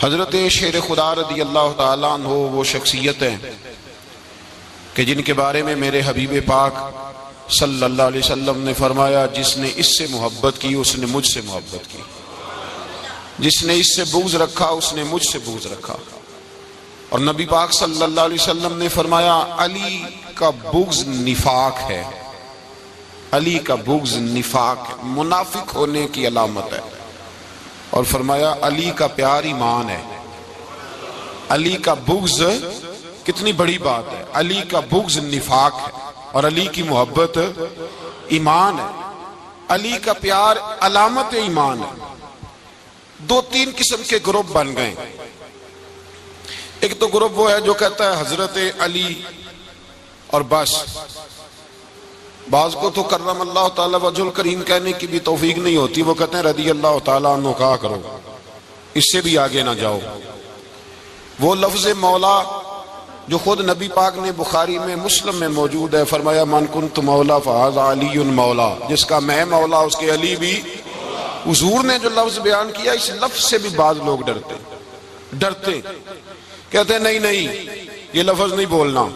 حضرت شیر خدا رضی اللہ تعالیٰ عنہ وہ شخصیت ہیں کہ جن کے بارے میں میرے حبیب پاک صلی اللہ علیہ وسلم نے فرمایا جس نے اس سے محبت کی اس نے مجھ سے محبت کی، جس نے اس سے بغض رکھا اس نے مجھ سے بغض رکھا۔ اور نبی پاک صلی اللہ علیہ وسلم نے فرمایا علی کا بغض نفاق ہے، علی کا بغض نفاق ہے، منافق ہونے کی علامت ہے۔ اور فرمایا علی کا پیار ایمان ہے، علی کا بغض کتنی بڑی بات ہے، علی کا بغض نفاق ہے اور علی کی محبت ایمان ہے، علی کا پیار علامت ایمان ہے۔ دو تین قسم کے گروپ بن گئے، ایک تو گروپ وہ ہے جو کہتا ہے حضرت علی اور بس، بعض کو تو کرم اللہ تعالیٰ وجہ الکریم کہنے کی بھی توفیق نہیں ہوتی، وہ کہتے ہیں رضی اللہ تعالیٰ عنہ کہا کرو، اس سے بھی آگے نہ جاؤ۔ وہ لفظ مولا جو خود نبی پاک نے بخاری میں مسلم میں موجود ہے، فرمایا من کنت مولا فہذا علی مولا، جس کا میں مولا اس کے علی بھی۔ حضور نے جو لفظ بیان کیا اس لفظ سے بھی بعض لوگ ڈرتے کہتے ہیں نہیں یہ لفظ نہیں بولنا،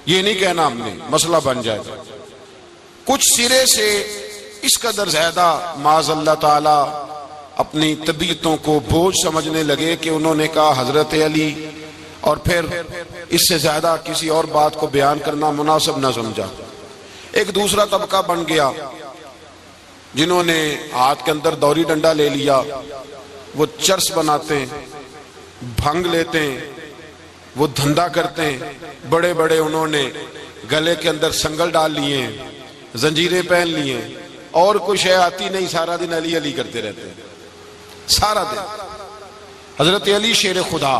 یہ نہیں کہنا، ہم نے مسئلہ بن جائے گا۔ کچھ سرے سے اس قدر زیادہ معاذ اللہ تعالی اپنی طبیعتوں کو بوجھ سمجھنے لگے کہ انہوں نے کہا حضرت علی، اور پھر اس سے زیادہ کسی اور بات کو بیان کرنا مناسب نہ سمجھا۔ ایک دوسرا طبقہ بن گیا جنہوں نے ہاتھ کے اندر دوری ڈنڈا لے لیا، وہ چرس بناتے ہیں، بھنگ لیتے ہیں، وہ دھندا کرتے ہیں، بڑے بڑے انہوں نے گلے کے اندر سنگل ڈال لیے ہیں، زنجیریں پہن لیے ہیں، اور کوئی شے آتی نہیں، سارا دن علی علی کرتے رہتے ہیں سارا دن۔ حضرت علی شیر خدا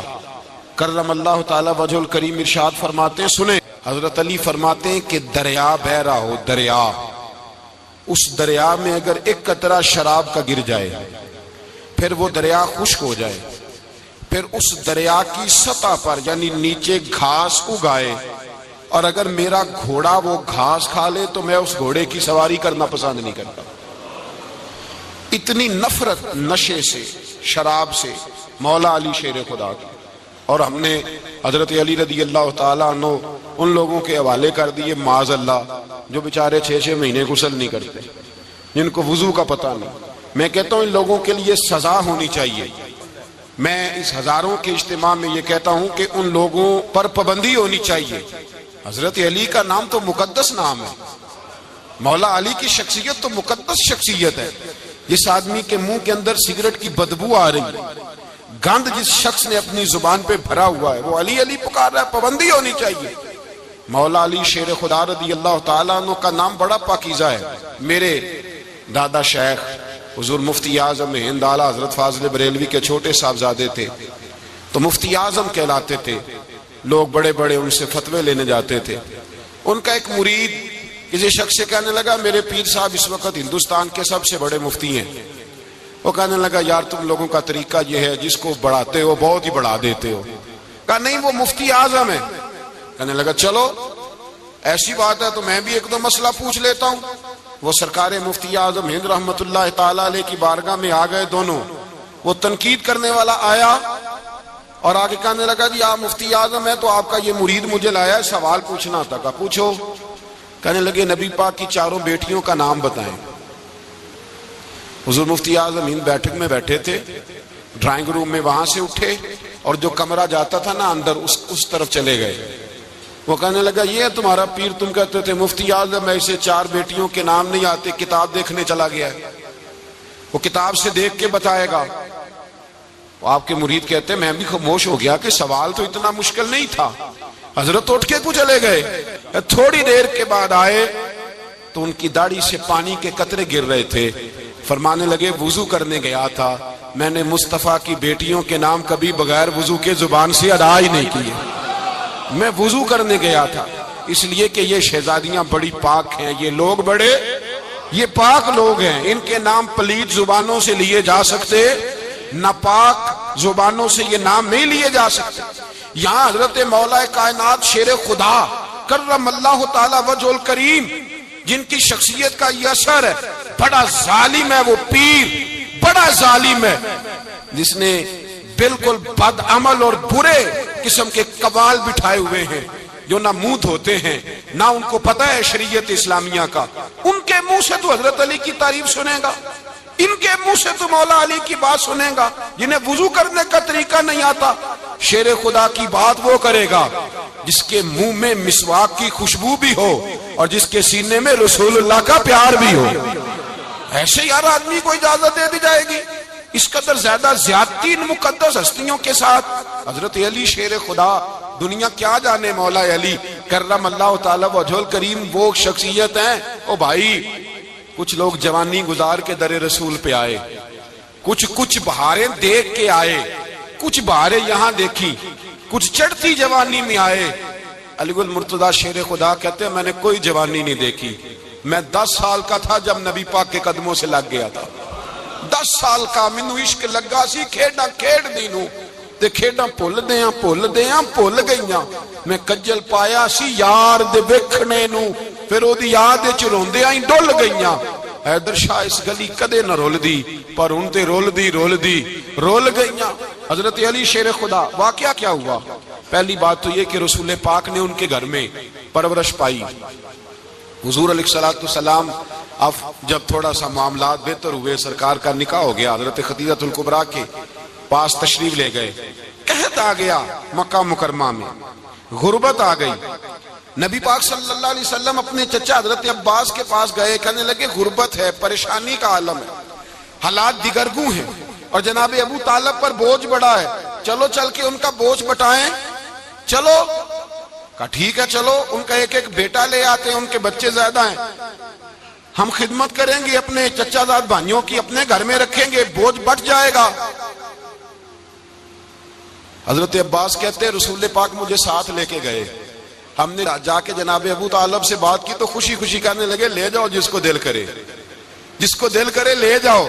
کرم اللہ تعالی وجہ الکریم ارشاد فرماتے ہیں، سنیں، حضرت علی فرماتے ہیں کہ دریا بہ رہا ہو، دریا، اس دریا میں اگر ایک قطرہ شراب کا گر جائے، پھر وہ دریا خشک ہو جائے، پھر اس دریا کی سطح پر یعنی نیچے گھاس اگائے، اور اگر میرا گھوڑا وہ گھاس کھا لے تو میں اس گھوڑے کی سواری کرنا پسند نہیں کرتا۔ اتنی نفرت نشے سے، شراب سے مولا علی شیر خدا کی۔ اور ہم نے حضرت علی رضی اللہ تعالیٰ عنہ ان لوگوں کے حوالے کر دیے معاذ اللہ جو بیچارے 6 مہینے غسل نہیں کرتے، جن کو وضو کا پتہ نہیں۔ میں کہتا ہوں ان لوگوں کے لیے سزا ہونی چاہیے۔ میں اس ہزاروں کے اجتماع میں یہ کہتا ہوں کہ ان لوگوں پر پابندی ہونی چاہیے۔ حضرت علی کا نام تو مقدس نام ہے، مولا علی کی شخصیت تو مقدس شخصیت ہے۔ جس آدمی کے منہ کے اندر سگریٹ کی بدبو آ رہی ہے، گند جس شخص نے اپنی زبان پہ بھرا ہوا ہے، وہ علی علی پکار رہا ہے، پابندی ہونی چاہیے۔ مولا علی شیر خدا رضی اللہ تعالیٰ عنہ کا نام بڑا پاکیزہ ہے۔ میرے دادا شیخ حضور مفتی اعظم ہند اعلیٰ حضرت فاضل بریلوی کے چھوٹے صاحبزادے تھے، تو مفتی اعظم کہلاتے تھے، لوگ بڑے بڑے ان سے فتوے لینے جاتے تھے۔ ان کا ایک مرید کسی شخص سے کہنے لگا میرے پیر صاحب اس وقت ہندوستان کے سب سے بڑے مفتی ہیں۔ وہ کہنے لگا یار تم لوگوں کا طریقہ یہ ہے جس کو بڑھاتے ہو بہت ہی بڑھا دیتے ہو۔ کہا نہیں وہ مفتی اعظم ہے۔ کہنے لگا چلو ایسی بات ہے تو میں بھی ایک دو مسئلہ پوچھ لیتا ہوں۔ وہ سرکار مفتی اعظم ہند رحمت اللہ تعالیٰ علیہ کی بارگاہ میں آ گئے دونوں۔ وہ تنقید کرنے والا آیا اور آگے کہنے لگا جی آپ مفتی اعظم ہے تو آپ کا یہ مرید مجھے لایا ہے سوال پوچھنا تھا۔ کہا پوچھو۔ کہنے لگے نبی پاک کی 4 بیٹیوں کا نام بتائیں۔ حضور مفتی اعظم ہند بیٹھک میں بیٹھے تھے، ڈرائنگ روم میں وہاں سے اٹھے اور جو کمرہ جاتا تھا نا اندر اس طرف چلے گئے۔ وہ کہنے لگا یہ ہے تمہارا پیر، تم کہتے تھے مفتی اعظم ہے، اسے 4 بیٹیوں کے نام نہیں آتے، کتاب دیکھنے چلا گیا ہے، وہ کتاب سے دیکھ کے بتائے گا۔ وہ آپ کے مرید کہتے ہیں میں بھی خاموش ہو گیا کہ سوال تو اتنا مشکل نہیں تھا۔ حضرت اٹھ کے کچھ چلے گئے، تھوڑی دیر کے بعد آئے تو ان کی داڑھی سے پانی کے قطرے گر رہے تھے۔ فرمانے لگے وضو کرنے گیا تھا، میں نے مصطفیٰ کی بیٹیوں کے نام کبھی بغیر وضو کے زبان سے ادا ہی نہیں کیے، میں وضو کرنے گیا تھا، اس لیے کہ یہ شہزادیاں بڑی پاک ہیں، یہ لوگ بڑے یہ پاک لوگ ہیں، ان کے نام پلید زبانوں سے لیے جا سکتے، ناپاک زبانوں سے یہ نام نہیں لیے جا سکتے۔ یہاں حضرت مولا کائنات شیر خدا کرم اللہ تعالی وجہ الکریم جن کی شخصیت کا یہ اثر ہے، بڑا ظالم ہے وہ پیر، بڑا ظالم ہے جس نے بالکل بد عمل اور برے قسم کے قوال بٹھائے ہوئے ہیں، جو نہ منہ دھوتے ہیں نہ ان کو پتہ ہے شریعت اسلامیہ کا. ان کے منہ سے تو حضرت علی کی تعریف سنے گا، ان کے منہ سے تو مولا علی کی بات سنے گا. جنہیں وضو کرنے کا طریقہ نہیں آتا، شیر خدا کی بات وہ کرے گا جس کے منہ میں مسواک کی خوشبو بھی ہو اور جس کے سینے میں رسول اللہ کا پیار بھی ہو. ایسے یار آدمی کو اجازت دے دی جائے گی؟ اس قدر زیادہ زیادتی ان مقدس ہستیوں کے ساتھ. حضرت علی شیر خدا، دنیا کیا جانے مولا علی کرم اللہ تعالی وجہ الکریم وہ شخصیت ہیں. او بھائی، کچھ لوگ جوانی گزار کے در رسول پہ آئے، کچھ بہاریں دیکھ کے آئے، کچھ بہاریں یہاں دیکھی، کچھ چڑھتی جوانی میں آئے. علی گل مرتضیٰ شیر خدا کہتے ہیں میں نے کوئی جوانی نہیں دیکھی. میں 10 سال کا تھا جب نبی پاک کے قدموں سے لگ گیا تھا. 10 سال کا مینوں عشق لگا سی، کھیڈاں کھیڈ دینوں تے کھیڈاں بھول بھول گئیاں. میں کجل پایا سی یار دے ویکھنے نوں، پھر او دی یاد وچ روندیاں ہی ڈل گئیاں. حیدر شاہ اس گلی کدے نہ رول دی، پر ہن تے رول گئیاں. حضرت علی شیر خدا، واقعہ کیا ہوا؟ پہلی بات تو یہ کہ رسول پاک نے ان کے گھر میں پرورش پائی. حضور علیہ الصلوۃ والسلام اب جب تھوڑا سا معاملات بہتر ہوئے، سرکار کا نکاح ہو گیا، حضرت خدیجہ الکبریٰ کے پاس تشریف لے گئے. قحط آ گیا مکہ مکرمہ میں، غربت آ گئی. نبی پاک صلی اللہ علیہ وسلم اپنے چچا حضرت عباس کے پاس گئے، کہنے لگے غربت ہے، پریشانی کا عالم ہے، حالات دیگرگوں ہیں اور جناب ابو طالب پر بوجھ بڑا ہے، چلو چل کے ان کا بوجھ بٹائیں. چلو کہا ٹھیک ہے، چلو ان کا ایک بیٹا لے آتے ہیں، ان کے بچے زیادہ ہیں، ہم خدمت کریں گے اپنے چچا زاد بھائیوں کی، اپنے گھر میں رکھیں گے، بوجھ بٹ جائے گا. حضرت عباس کہتے ہیں رسول پاک مجھے ساتھ لے کے گئے. ہم نے جا کے جناب ابو طالب سے بات کی تو خوشی خوشی کہنے لگے لے جاؤ جس کو دل کرے لے جاؤ.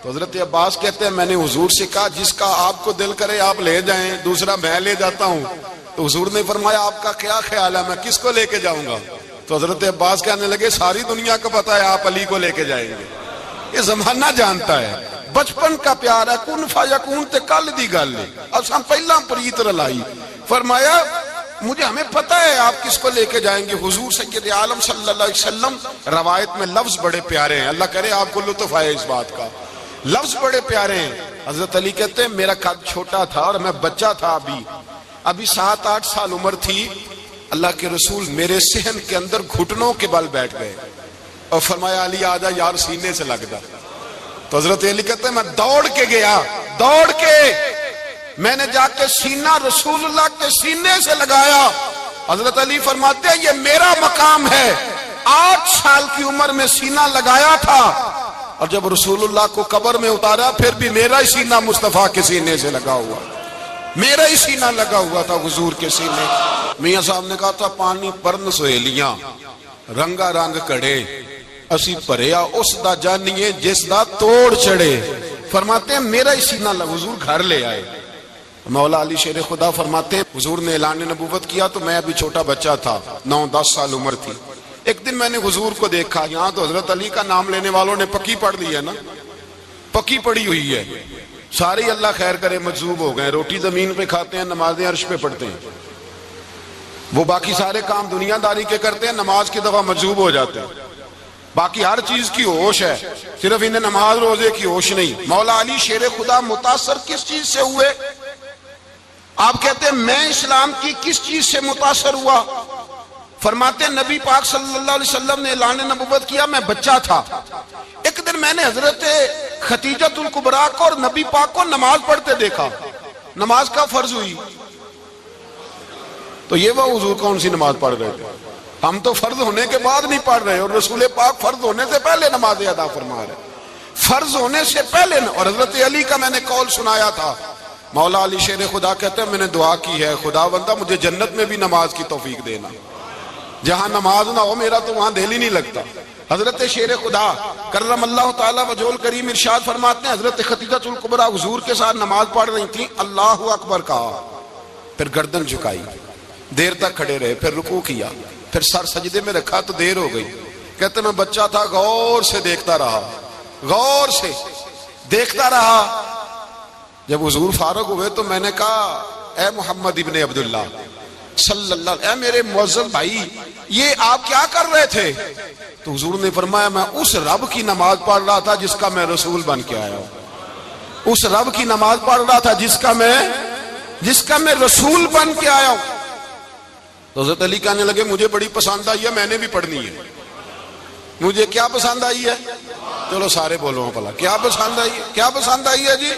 تو حضرت عباس کہتے ہیں میں نے حضور سے کہا جس کا آپ کو دل کرے آپ لے جائیں، دوسرا میں لے جاتا ہوں. تو حضور نے فرمایا آپ کا کیا خیال ہے، میں کس کو لے کے جاؤں گا؟ تو حضرت عباس کہنے لگے ساری دنیا کو پتا ہے آپ علی کو لے کے جائیں گے. یہ زمانہ جانتا ہے، بچپن کا پیار ہے، کن فیکون تے کل دی گل ہے. اب ہم پہلا پریت رلائی. فرمایا ہمیں پتہ ہے آپ کس کو لے کے جائیں گے. حضور سید عالم صلی اللہ علیہ وسلم، روایت میں لفظ بڑے پیارے ہیں، اللہ کرے آپ کو لطف آئے اس بات کا، لفظ بڑے پیارے ہیں. حضرت علی کہتے ہیں میرا قد چھوٹا تھا اور میں بچہ تھا، ابھی 7-8 سال عمر تھی. اللہ کے رسول میرے صحن کے اندر گھٹنوں کے بل بیٹھ گئے اور فرمایا علی آجا یار سینے سے لگ جا. تو حضرت علی کہتے ہیں میں دوڑ کے گیا، میں نے جا کے سینہ رسول اللہ کے سینے سے لگایا. حضرت علی فرماتے ہیں یہ میرا مقام ہے. 8 سال کی عمر میں سینہ لگایا تھا اور جب رسول اللہ کو قبر میں اتارا پھر بھی میرا ہی سینہ مصطفیٰ کے سینے سے لگا ہوا، میرا ہی سینہ لگا ہوا تھا حضور کے سینے. میاں صاحب نے کہا تھا پانی پرن سہیلیاں رنگا رنگ کڑے، اسی پریا اس دا جانیے جس دا توڑ چڑے. فرماتے ہیں میرا ہی سینہ لگا. حضور گھر لے آئے. مولا علی شیر خدا فرماتے ہیں حضور نے اعلان نبوت کیا تو میں ابھی چھوٹا بچہ تھا، 9-10 سال عمر تھی. ایک دن میں نے حضور کو دیکھا، یہاں تو حضرت علی کا نام لینے والوں نے پکی پڑھ لی ہے نا، پکی پڑی ہوئی ہے. سارے اللہ خیر کرے مجذوب ہو گئے، روٹی زمین پہ کھاتے ہیں، نمازیں عرش پہ پڑھتے ہیں. وہ باقی سارے کام دنیا داری کے کرتے ہیں، نماز کی دفعہ مجذوب ہو جاتے ہیں. باقی ہر چیز کی ہوش ہے، صرف انہیں نماز روزے کی ہوش نہیں. مولا علی شیر خدا متاثر کس چیز سے ہوئے؟ آپ کہتے ہیں میں اسلام کی کس چیز سے متاثر ہوا؟ فرماتے ہیں نبی پاک صلی اللہ علیہ وسلم نے اعلان نبوت کیا، میں بچہ تھا. ایک دن میں نے حضرت خدیجہ الکبریٰ کو اور نبی پاک کو نماز پڑھتے دیکھا. نماز کا فرض ہوئی تو یہ وہ حضور کون سی نماز پڑھ رہے تھے؟ ہم تو فرض ہونے کے بعد نہیں پڑھ رہے، اور رسول پاک فرض ہونے سے پہلے نماز ادا فرما رہے، فرض ہونے سے پہلے. اور حضرت علی کا میں نے قول سنایا تھا. مولا علی شیر خدا کہتے ہیں میں نے دعا کی ہے خدا بندہ مجھے جنت میں بھی نماز کی توفیق دینا، جہاں نماز نہ ہو میرا تو وہاں دل ہی نہیں لگتا. حضرت شیر خدا کرم اللہ تعالی وجہ الکریم ارشاد فرماتے ہیں حضرت خدیجہ الکبریٰ حضور کے ساتھ نماز پڑھ رہی تھیں، اللہ اکبر کہا، پھر گردن جھکائی، دیر تک کھڑے رہے، پھر رکوع کیا، پھر سر سجدے میں رکھا تو دیر ہو گئی. کہتے میں بچہ تھا، غور سے دیکھتا رہا، غور سے دیکھتا رہا. جب حضور فارغ ہوئے تو میں نے کہا اے محمد ابن عبداللہ صلی اللہ علیہ، اے میرے معزز بھائی، یہ آپ کیا کر رہے تھے؟ تو حضور نے فرمایا میں اس رب کی نماز پڑھ رہا تھا جس کا میں رسول بن کے آیا ہوں، اس رب کی نماز پڑھ رہا تھا جس کا میں رسول بن کے آیا ہوں۔ تو حضرت علی کہنے لگے مجھے بڑی پسند آئی ہے، میں نے بھی پڑھنی ہے۔ مجھے کیا پسند آئی ہے؟ چلو سارے بولو پلا، کیا پسند آئی ہے؟ کیا پسند آئی ہے جی؟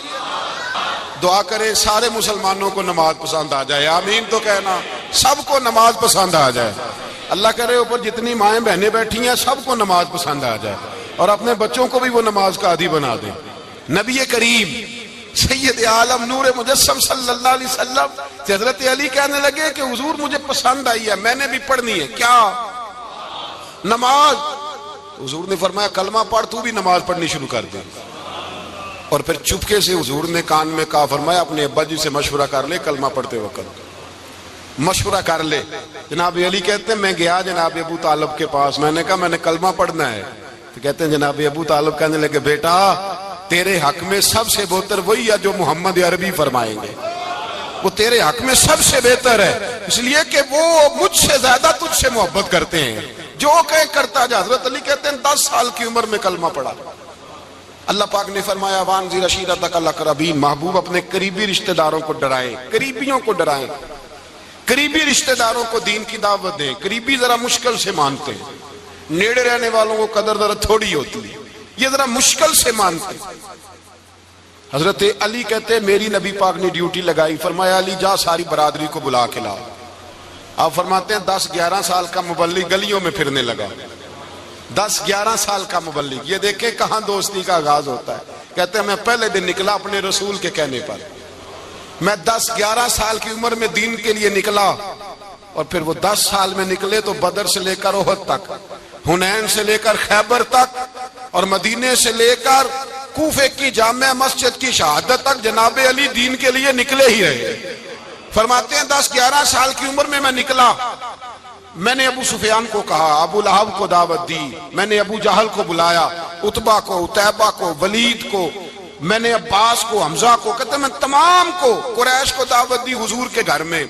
دعا کرے سارے مسلمانوں کو نماز پسند آ جائے، آمین تو کہنا، سب کو نماز پسند آ جائے۔ اللہ کرے اوپر جتنی مائیں بہنیں بیٹھی ہیں سب کو نماز پسند آ جائے، اور اپنے بچوں کو بھی وہ نماز کا عادی بنا دیں۔ نبی کریم سید عالم نور مجسم صلی اللہ علیہ وسلم حضرت علی کہنے لگے کہ حضور مجھے پسند آئی ہے، میں نے بھی پڑھنی ہے۔ کیا؟ نماز۔ حضور نے فرمایا کلمہ پڑھ، تو بھی نماز پڑھنی شروع کر دے۔ اور پھر چپکے سے حضور نے کان میں کہا، فرمایا اپنے ابا جی سے مشورہ کر لے کلمہ پڑھتے وقت، مشورہ کر لے۔ جناب علی کہتے ہیں میں گیا جناب ابو طالب کے پاس، میں نے کہا میں نے کلمہ پڑھنا ہے۔ تو کہتے ہیں جناب ابو طالب کہنے لگے بیٹا تیرے حق میں سب سے بہتر وہی ہے جو محمد عربی فرمائیں گے، وہ تیرے حق میں سب سے بہتر ہے، اس لیے کہ وہ مجھ سے زیادہ تجھ سے محبت کرتے ہیں، جو کہے کرتا جا۔ حضرت علی کہتے ہیں 10 سال کی عمر میں کلمہ پڑھا۔ اللہ پاک نے فرمایا وانذر عشیرتک الاقربین، محبوب اپنے قریبی رشتہ داروں کو ڈرائیں، قریبیوں کو ڈرائیں، قریبی رشتہ داروں کو دین کی دعوت دیں۔ قریبی ذرا مشکل سے مانتے ہیں، نیڑے رہنے والوں کو قدر ذرا تھوڑی ہوتی ہے، یہ ذرا مشکل سے مانتے ہیں۔ حضرت علی کہتے ہیں میری نبی پاک نے ڈیوٹی لگائی، فرمایا علی جا ساری برادری کو بلا کے لا۔ آپ فرماتے ہیں 10-11 سال کا مبلغ گلیوں میں پھرنے لگا، 10-11 سال کا مبلغ، یہ دیکھیں کہاں دوستی کا آغاز ہوتا ہے۔ کہتے ہیں میں پہلے دن نکلا اپنے رسول کے کہنے پر، میں 10-11 سال کی عمر میں دین کے لیے نکلا، اور پھر وہ 10 سال میں نکلے تو بدر سے لے کر احد تک، حنین سے لے کر خیبر تک، اور مدینے سے لے کر کوفے کی جامع مسجد کی شہادت تک جناب علی دین کے لیے نکلے ہی رہے۔ فرماتے ہیں 10-11 سال کی عمر میں میں نکلا، میں نے ابو سفیان کو کہا، ابو لہب کو دعوت دی، میں نے ابو جہل کو بلایا، عتبہ کو، عتیبہ کو، ولید کو، میں نے عباس کو، حمزہ کو، کہتے ہیں میں تمام کو، قریش کو دعوت دی حضور کے گھر میں۔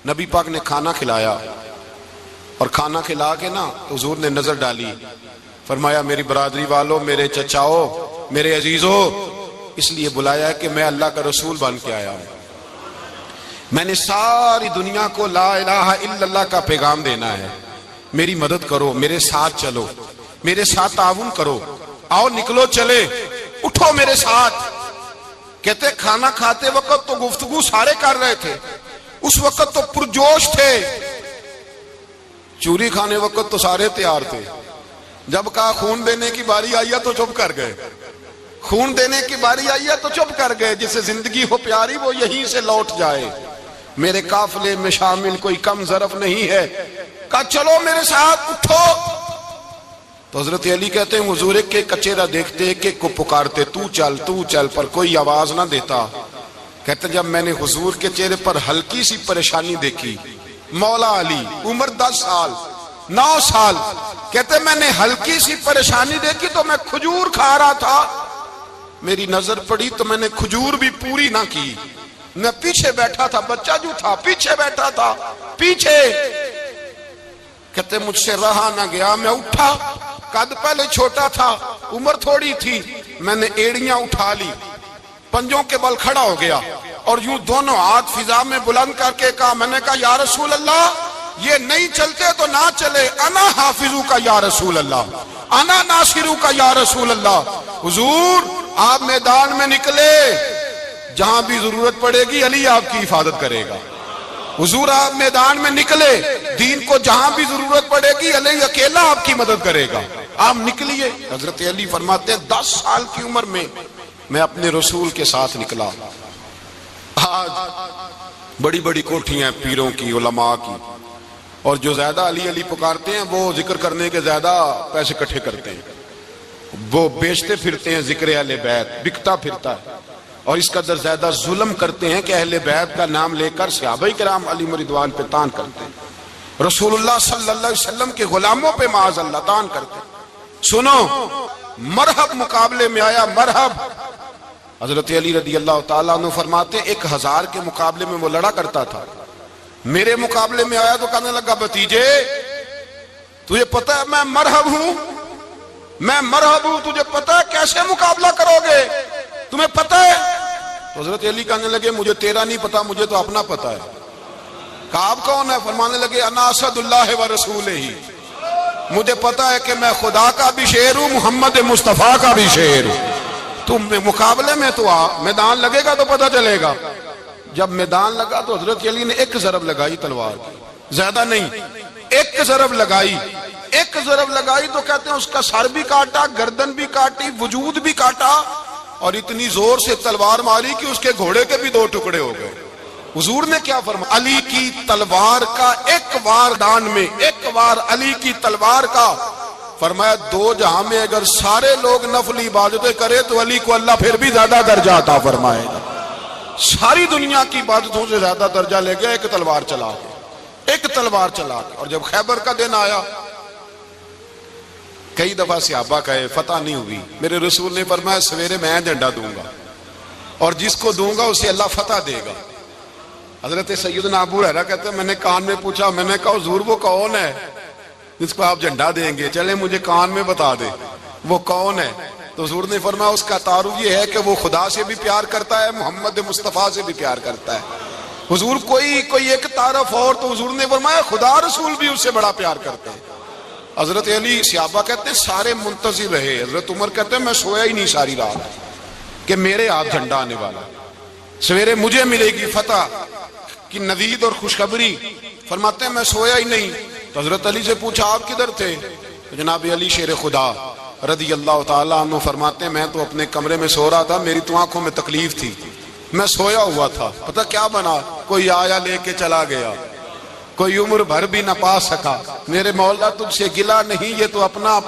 نبی پاک نے کھانا کھلایا، اور کھانا کھلا کے نا حضور نے نظر ڈالی، فرمایا میری برادری والوں، میرے چچاؤ، میرے عزیزو، اس لیے بلایا ہے کہ میں اللہ کا رسول بن کے آیا ہوں، میں نے ساری دنیا کو لا الہ الا اللہ کا پیغام دینا ہے، میری مدد کرو، میرے ساتھ چلو، میرے ساتھ تعاون کرو، آؤ نکلو چلے، اٹھو میرے ساتھ۔ کہتے کھانا کھاتے وقت تو گفتگو سارے کر رہے تھے، اس وقت تو پرجوش تھے، چوری کھانے وقت تو سارے تیار تھے، جب کہا خون دینے کی باری آئی ہے تو چپ کر گئے، خون دینے کی باری آئی ہے تو چپ کر گئے، جسے زندگی ہو پیاری وہ یہیں سے لوٹ جائے، میرے قافلے میں شامل کوئی کم ظرف نہیں ہے، کہا چلو میرے ساتھ اٹھو۔ تو حضرت علی کہتے ہیں حضور ایک ایک کچیرا دیکھتے، ایک ایک کو پکارتے، تو چل، پر کوئی آواز نہ دیتا۔ کہتے ہیں جب میں نے حضور کے چہرے پر ہلکی سی پریشانی دیکھی، مولا علی عمر 10 سال 9 سال، کہتے ہیں میں نے ہلکی سی پریشانی دیکھی تو میں کھجور کھا رہا تھا، میری نظر پڑی تو میں نے کھجور بھی پوری نہ کی، میں پیچھے بیٹھا تھا، بچہ جو تھا پیچھے بیٹھا تھا، پیچھے۔ کہتے مجھ سے رہا نہ گیا، میں اٹھا، قد پہلے چھوٹا تھا، عمر تھوڑی تھی، میں نے ایڑیاں اٹھا لی، پنجوں کے بل کھڑا ہو گیا، اور یوں دونوں ہاتھ فضا میں بلند کر کے کہا، میں نے کہا یا رسول اللہ یہ نہیں چلتے تو نہ چلے، انا حافظو کا یا رسول اللہ، انا ناصرو کا یا رسول اللہ۔ حضور آپ میدان میں نکلے، جہاں بھی ضرورت پڑے گی علی آپ کی حفاظت کرے گا۔ حضور آپ میدان میں نکلے، دین کو جہاں بھی ضرورت پڑے گی علی اکیلا آپ کی مدد کرے گا، آپ نکلیے۔ حضرت علی فرماتے ہیں 10 سال کی عمر میں اپنے رسول کے ساتھ نکلا۔ آج بڑی بڑی کوٹھیاں پیروں کی، علماء کی، اور جو زیادہ علی علی پکارتے ہیں وہ ذکر کرنے کے زیادہ پیسے اکٹھے کرتے ہیں، وہ بیچتے پھرتے ہیں ذکر اہل بیت، بکتا پھرتا ہے، اور اس قدر زیادہ ظلم کرتے ہیں کہ اہل بیت کا نام لے کر صحابہ کرام علی رضوان پہ تان کرتے ہیں، رسول اللہ صلی اللہ علیہ وسلم کے غلاموں پہ معاذ اللہ تان کرتے ہیں۔ سنو، مرحب مقابلے میں آیا، مرحب حضرت علی رضی اللہ تعالیٰ عنہ فرماتے ہیں 1000 کے مقابلے میں وہ لڑا کرتا تھا، میرے مقابلے میں آیا تو کہنے لگا بھتیجے تجھے پتہ ہے میں مرحب ہوں، تجھے پتہ ہے کیسے مقابلہ کرو گے، تمہیں پتہ ہے؟ تو حضرت علی کہنے لگے مجھے تیرا نہیں پتا، مجھے تو اپنا پتہ ہے۔ کعب کون ہے؟ فرمانے لگے انا اسد اللہ و رسولہ، مجھے پتا ہے کہ میں خدا کا بھی شیر ہوں، محمد مصطفیٰ کا بھی شیر ہوں۔ تم مقابلے میں تو آ، میدان لگے گا تو پتہ چلے گا۔ جب میدان لگا تو حضرت علی نے ایک ضرب لگائی تلوار کی، زیادہ نہیں، ایک ضرب لگائی تو کہتے ہیں اس کا سر بھی کاٹا، گردن بھی کاٹی، وجود بھی کاٹا، اور اتنی زور سے تلوار ماری کہ اس کے گھوڑے کے بھی 2 ٹکڑے ہو گئے۔ حضور نے کیا فرمایا؟ علی کی تلوار کا ایک وار دان میں، ایک وار علی کی تلوار کا، فرمایا 2 جہاں میں اگر سارے لوگ نفلی عبادتیں کرے تو علی کو اللہ پھر بھی زیادہ درجہ عطا فرمائے گا۔ ساری دنیا کی عبادتوں سے زیادہ درجہ لے گیا ایک تلوار چلا کے۔ اور جب خیبر کا دن آیا، کئی دفعہ صحابہ کہے فتح نہیں ہوئی، میرے رسول نے فرمایا سویرے میں جھنڈا دوں گا اور جس کو دوں گا اسے اللہ فتح دے گا۔ حضرت سیدنا ابو ہریرہ کہتے ہیں میں نے کان میں پوچھا، میں نے کہا حضور وہ کون ہے جس کو آپ جھنڈا دیں گے؟ چلے مجھے کان میں بتا دے وہ کون ہے۔ تو حضور نے فرمایا اس کا تعارف یہ ہے کہ وہ خدا سے بھی پیار کرتا ہے، محمد مصطفیٰ سے بھی پیار کرتا ہے۔ حضور کوئی ایک تعارف اور، تو حضور نے فرمایا خدا رسول بھی اس سے بڑا پیار کرتے ہیں۔ حضرت علی صحابہ کہتے ہیں سارے منتظر رہے، حضرت عمر کہتے ہیں میں سویا ہی نہیں ساری رات کہ میرے ہاتھ جھنڈا آنے والا، سویرے مجھے ملے گی فتح کی نوید اور خوشخبری۔ فرماتے ہیں میں سویا ہی نہیں۔ تو حضرت علی سے پوچھا آپ کدھر تھے؟ جناب علی شیر خدا رضی اللہ تعالیٰ عنہ فرماتے ہیں میں تو اپنے کمرے میں سو رہا تھا، میری تو آنکھوں میں تکلیف تھی، میں سویا ہوا تھا، پتہ کیا بنا؟ کوئی آیا لے کے چلا گیا، کوئی عمر بھر بھی نہ پا سکا۔ میرے مولا تجھ سے گلہ نہیں، یہ تو اپنا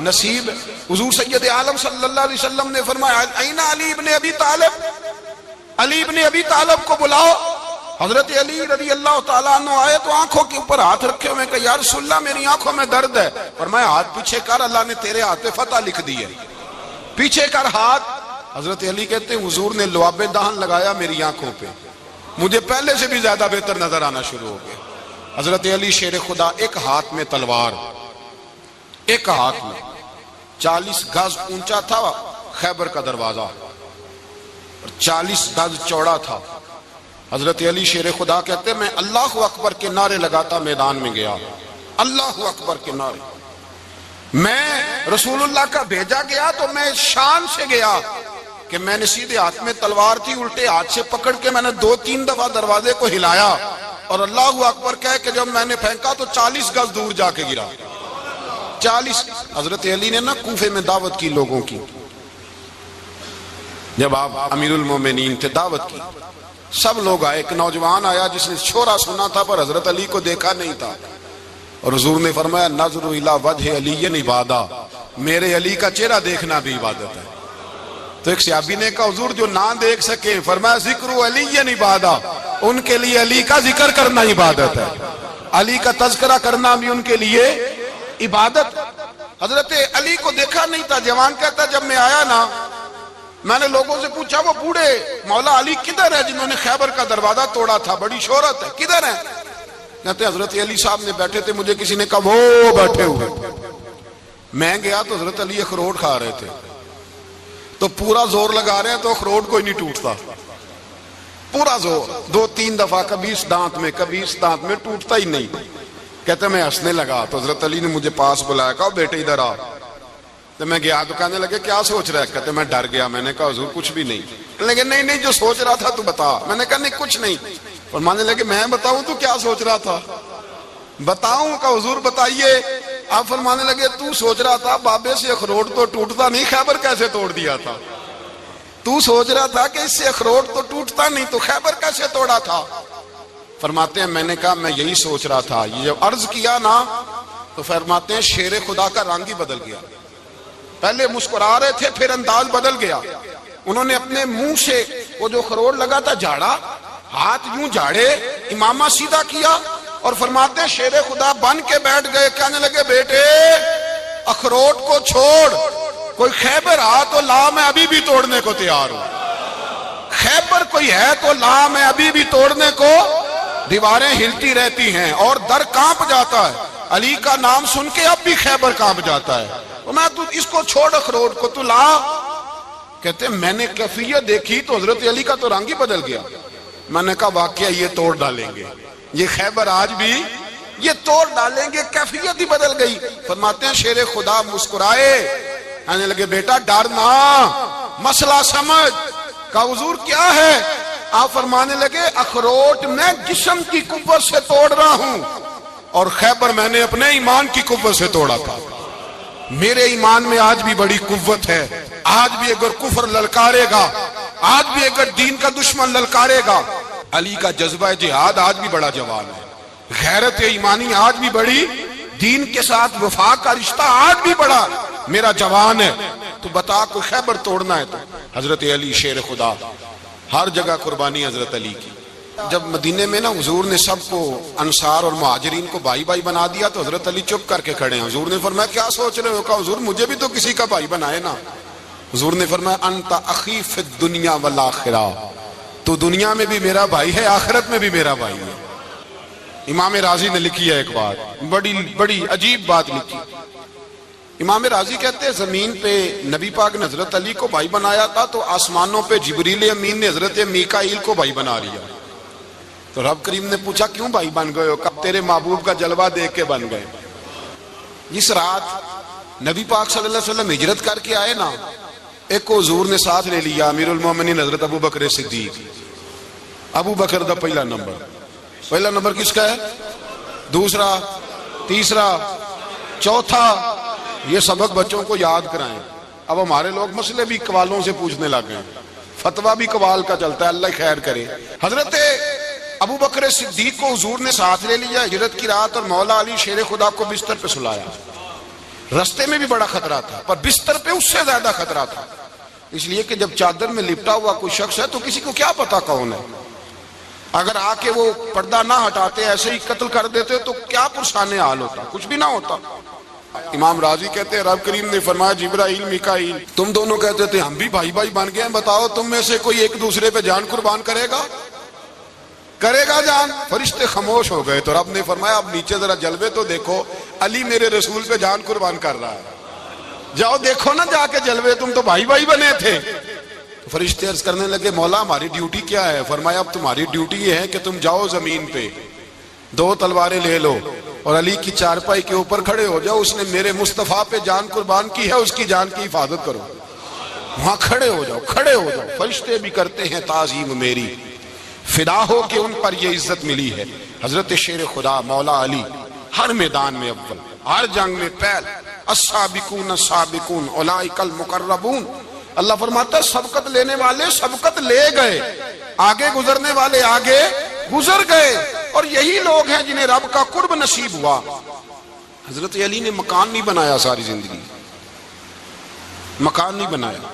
نصیب۔ حضور سید عالم صلی اللہ علیہ وسلم نے فرمایا این علی ابن ابی طالب، علی ابن ابی طالب کو بلاؤ۔ حضرت علی رضی اللہ تعالیٰ عنہ آئے تو آنکھوں کے اوپر ہاتھ رکھے ہوئے کہ یا رسول اللہ میری آنکھوں میں درد ہے۔ فرمایا ہاتھ پیچھے کر، اللہ نے تیرے ہاتھ پہ فتح لکھ دی ہے، پیچھے کر ہاتھ۔ حضرت علی کہتے ہیں حضور نے لعاب دہن لگایا میری آنکھوں پہ، مجھے پہلے سے بھی زیادہ بہتر نظر آنا شروع ہو گیا۔ حضرت علی شیر خدا، ایک ہاتھ میں تلوار، ایک ہاتھ میں 40 گز اونچا تھا خیبر کا دروازہ، 40 گز چوڑا تھا۔ حضرت علی شیر خدا کہتے ہیں میں اللہ اکبر کے نعرے لگاتا میدان میں گیا، اللہ اکبر کے نعرے۔ میں رسول اللہ کا بھیجا گیا تو میں شان سے گیا کہ میں نے سیدھے ہاتھ میں تلوار تھی، الٹے ہاتھ سے پکڑ کے میں نے 2-3 دفعہ دروازے کو ہلایا اور اللہ اکبر کہہ کہ جب میں نے پھینکا تو 40 گز دور جا کے گرا۔ 40۔ حضرت علی نے نا کوفے میں دعوت کی لوگوں کی، جب آپ امیر المومنین تھے دعوت کی، سب لوگ آئے۔ ایک نوجوان آیا جس نے شورا سنا تھا پر حضرت علی کو دیکھا نہیں تھا، اور حضور نے فرمایا نظر الی وجہ علی عبادہ، میرے علی کا چہرہ دیکھنا بھی عبادت ہے۔ تو ایک صحابی نے کہا حضور جو نہ دیکھ سکے، فرمایا ذکر علی عبادہ، ان کے لیے علی کا ذکر کرنا عبادت ہے، علی کا تذکرہ کرنا بھی ان کے لیے عبادت۔ حضرت علی کو دیکھا نہیں تھا۔ جوان کہتا جب میں آیا نا میں نے لوگوں سے پوچھا وہ بوڑھے مولا علی کدھر ہے جنہوں نے خیبر کا دروازہ توڑا تھا، بڑی شہرت ہے، کدھر ہیں؟ کہتے ہیں حضرت علی صاحب نے بیٹھے تھے، مجھے کسی نے کہا وہ بیٹھے ہوئے۔ میں گیا تو حضرت علی اخروٹ کھا رہے تھے، تو پورا زور لگا رہے ہیں تو اخروٹ کوئی نہیں ٹوٹتا، پورا زور 2-3 دفعہ، کبھی اس دانت میں کبھی اس دانت میں، ٹوٹتا ہی نہیں۔ کہتے میں ہنسنے لگا تو حضرت علی نے مجھے پاس بلایا، کہا بیٹے ادھر آ۔ تو میں گیا تو کہنے لگے کیا سوچ رہا ہے؟ کہتے میں ڈر گیا۔ میں نے کہا حضور کچھ بھی نہیں۔ لیکن نہیں جو سوچ رہا تھا تو بتا۔ میں نے کہا نہیں کچھ نہیں۔ فرمانے لگے میں بتاؤں تو کیا سوچ رہا تھا؟ بتاؤں؟ کہ حضور بتائیے۔ آپ فرمانے لگے تو سوچ رہا تھا بابے سے اخروٹ تو ٹوٹتا نہیں، خیبر کیسے توڑ دیا تھا؟ تو سوچ رہا تھا کہ اس سے اخروٹ تو ٹوٹتا نہیں تو خیبر کیسے توڑا تھا؟ فرماتے ہیں میں نے کہا میں یہی سوچ رہا تھا۔ یہ جب عرض کیا نا تو فرماتے ہیں شیر خدا کا رنگ ہی بدل گیا، پہلے مسکرا رہے تھے پھر انداز بدل گیا۔ انہوں نے اپنے منہ سے وہ جو خروٹ لگا تھا جھاڑا، ہاتھ یوں جھاڑے، امامہ سیدھا کیا اور فرماتے ہیں شیر خدا بن کے بیٹھ گئے۔ کہنے لگے بیٹے اخروٹ کو چھوڑ، کوئی خیبر آ تو لا، میں ابھی بھی توڑنے کو تیار ہوں۔ خیبر کوئی ہے تو لام ہے، ابھی بھی توڑنے کو دیواریں ہلتی رہتی ہیں اور در کانپ جاتا ہے۔ علی کا نام سن کے اب بھی خیبر کانپ جاتا ہے۔ میں تو اس کو چھوڑ اخروٹ کو تو لا، کہتے میں نے کیفیت دیکھی تو حضرت علی کا تو رنگ ہی بدل گیا۔ میں نے کہا واقعہ یہ توڑ ڈالیں گے، یہ خیبر آج بھی یہ توڑ ڈالیں گے، کیفیت ہی بدل گئی۔ فرماتے ہیں شیر خدا مسکرائے، کہنے لگے بیٹا ڈرنا، مسئلہ سمجھ۔ کہا حضور کیا ہے؟ آپ فرمانے لگے اخروٹ میں جسم کی قوت سے توڑ رہا ہوں اور خیبر میں نے اپنے ایمان کی قوت سے توڑا تھا۔ میرے ایمان میں آج بھی بڑی قوت ہے، آج بھی اگر کفر للکارے گا، آج بھی اگر دین کا دشمن للکارے گا، علی کا جذبہ جہاد آج بھی بڑا جوان ہے، غیرت ایمانی آج بھی بڑی، دین کے ساتھ وفا کا رشتہ آج بھی بڑا میرا جوان ہے۔ تو بتا کوئی خیبر توڑنا ہے تو حضرت علی شیر خدا، ہر جگہ قربانی حضرت علی کی۔ جب مدینے میں نا حضور نے سب کو انصار اور مہاجرین کو بھائی بھائی بنا دیا تو حضرت علی چپ کر کے کھڑے ہیں۔ حضور نے فرمایا کیا سوچ رہے ہو؟ کہا حضور مجھے بھی تو کسی کا بھائی بنائے نا۔ حضور نے فرمایا انت اخی فی الدنیا والآخرہ، تو دنیا میں بھی میرا بھائی ہے، آخرت میں بھی میرا بھائی ہے۔ امام راضی نے لکھی ہے ایک بات، بڑی عجیب بات لکھی۔ امام راضی کہتے ہیں زمین پہ نبی پاک نے حضرت علی کو بھائی بنایا تھا تو آسمانوں پہ جبریل امین نے حضرت میکائیل کو بھائی بنا لیا۔ تو رب کریم نے پوچھا کیوں بھائی بن گئے ہو؟ کب تیرے محبوب کا جلوہ دیکھ کے بن گئے۔ جس رات نبی پاک صلی اللہ علیہ وسلم ہجرت کر کے آئے نا، ایک کو حضور نے ساتھ لے لیا، امیر المومنین حضرت ابو بکر صدیق۔ ابو بکر دا پہلا نمبر کس کا ہے؟ دوسرا، تیسرا، چوتھا، یہ سبق بچوں کو یاد کرائیں۔ اب ہمارے لوگ مسئلے بھی قوالوں سے پوچھنے لگ گئے، فتویٰ بھی قوال کا چلتا ہے، اللہ خیر کرے۔ حضرت ابو بکر صدیق کو حضور نے ساتھ لے لیا ہجرت کی رات، اور مولا علی شیر خدا کو بستر پہ سلایا۔ رستے میں بھی بڑا خطرہ تھا پر بستر پہ اس سے زیادہ خطرہ تھا، اس لیے کہ جب چادر میں لپٹا ہوا کوئی شخص ہے تو کسی کو کیا پتا کون ہے، اگر آ کے وہ پردہ نہ ہٹاتے ایسے ہی قتل کر دیتے تو کیا پرسان حال ہوتا، کچھ بھی نہ ہوتا۔ امام راضی کہتے ہیں رب کریم نے فرمایا جبرائیل میکائیل تم دونوں کہتے تھے ہم بھی بھائی بھائی بن گئے ہیں، بتاؤ تم میں سے کوئی ایک دوسرے پہ جان قربان کرے گا جان؟ فرشتے خاموش ہو گئے۔ تو رب نے فرمایا اب نیچے ذرا جلوے تو دیکھو، علی میرے رسول پہ جان قربان کر رہا ہے، جاؤ دیکھو نا جا کے جلوے، تم تو بھائی بھائی بنے تھے۔ فرشتے عرض کرنے لگے مولا ہماری ڈیوٹی کیا ہے؟ فرمایا اب تمہاری ڈیوٹی یہ ہے کہ تم جاؤ زمین پہ، 2 تلواریں لے لو اور علی کی چارپائی کے اوپر کھڑے ہو جاؤ، اس نے میرے مصطفیٰ پہ جان قربان کی ہے، اس کی جان کی حفاظت کرو۔ وہاں کھڑے ہو جاؤ۔ فرشتے بھی کرتے ہیں تعظیم میری، فدا ہو کہ ان پر یہ عزت ملی ہے۔ حضرت شیر خدا مولا علی ہر میدان میں اول، ہر جنگ میں پہل، السابقون السابقون اولئک المقربون۔ اللہ فرماتا ہے سبقت لینے والے سبقت لے گئے، آگے گزرنے والے آگے گزر گئے، اور یہی لوگ ہیں جنہیں رب کا قرب نصیب ہوا۔ حضرت علی نے مکان نہیں بنایا، ساری زندگی مکان نہیں بنایا،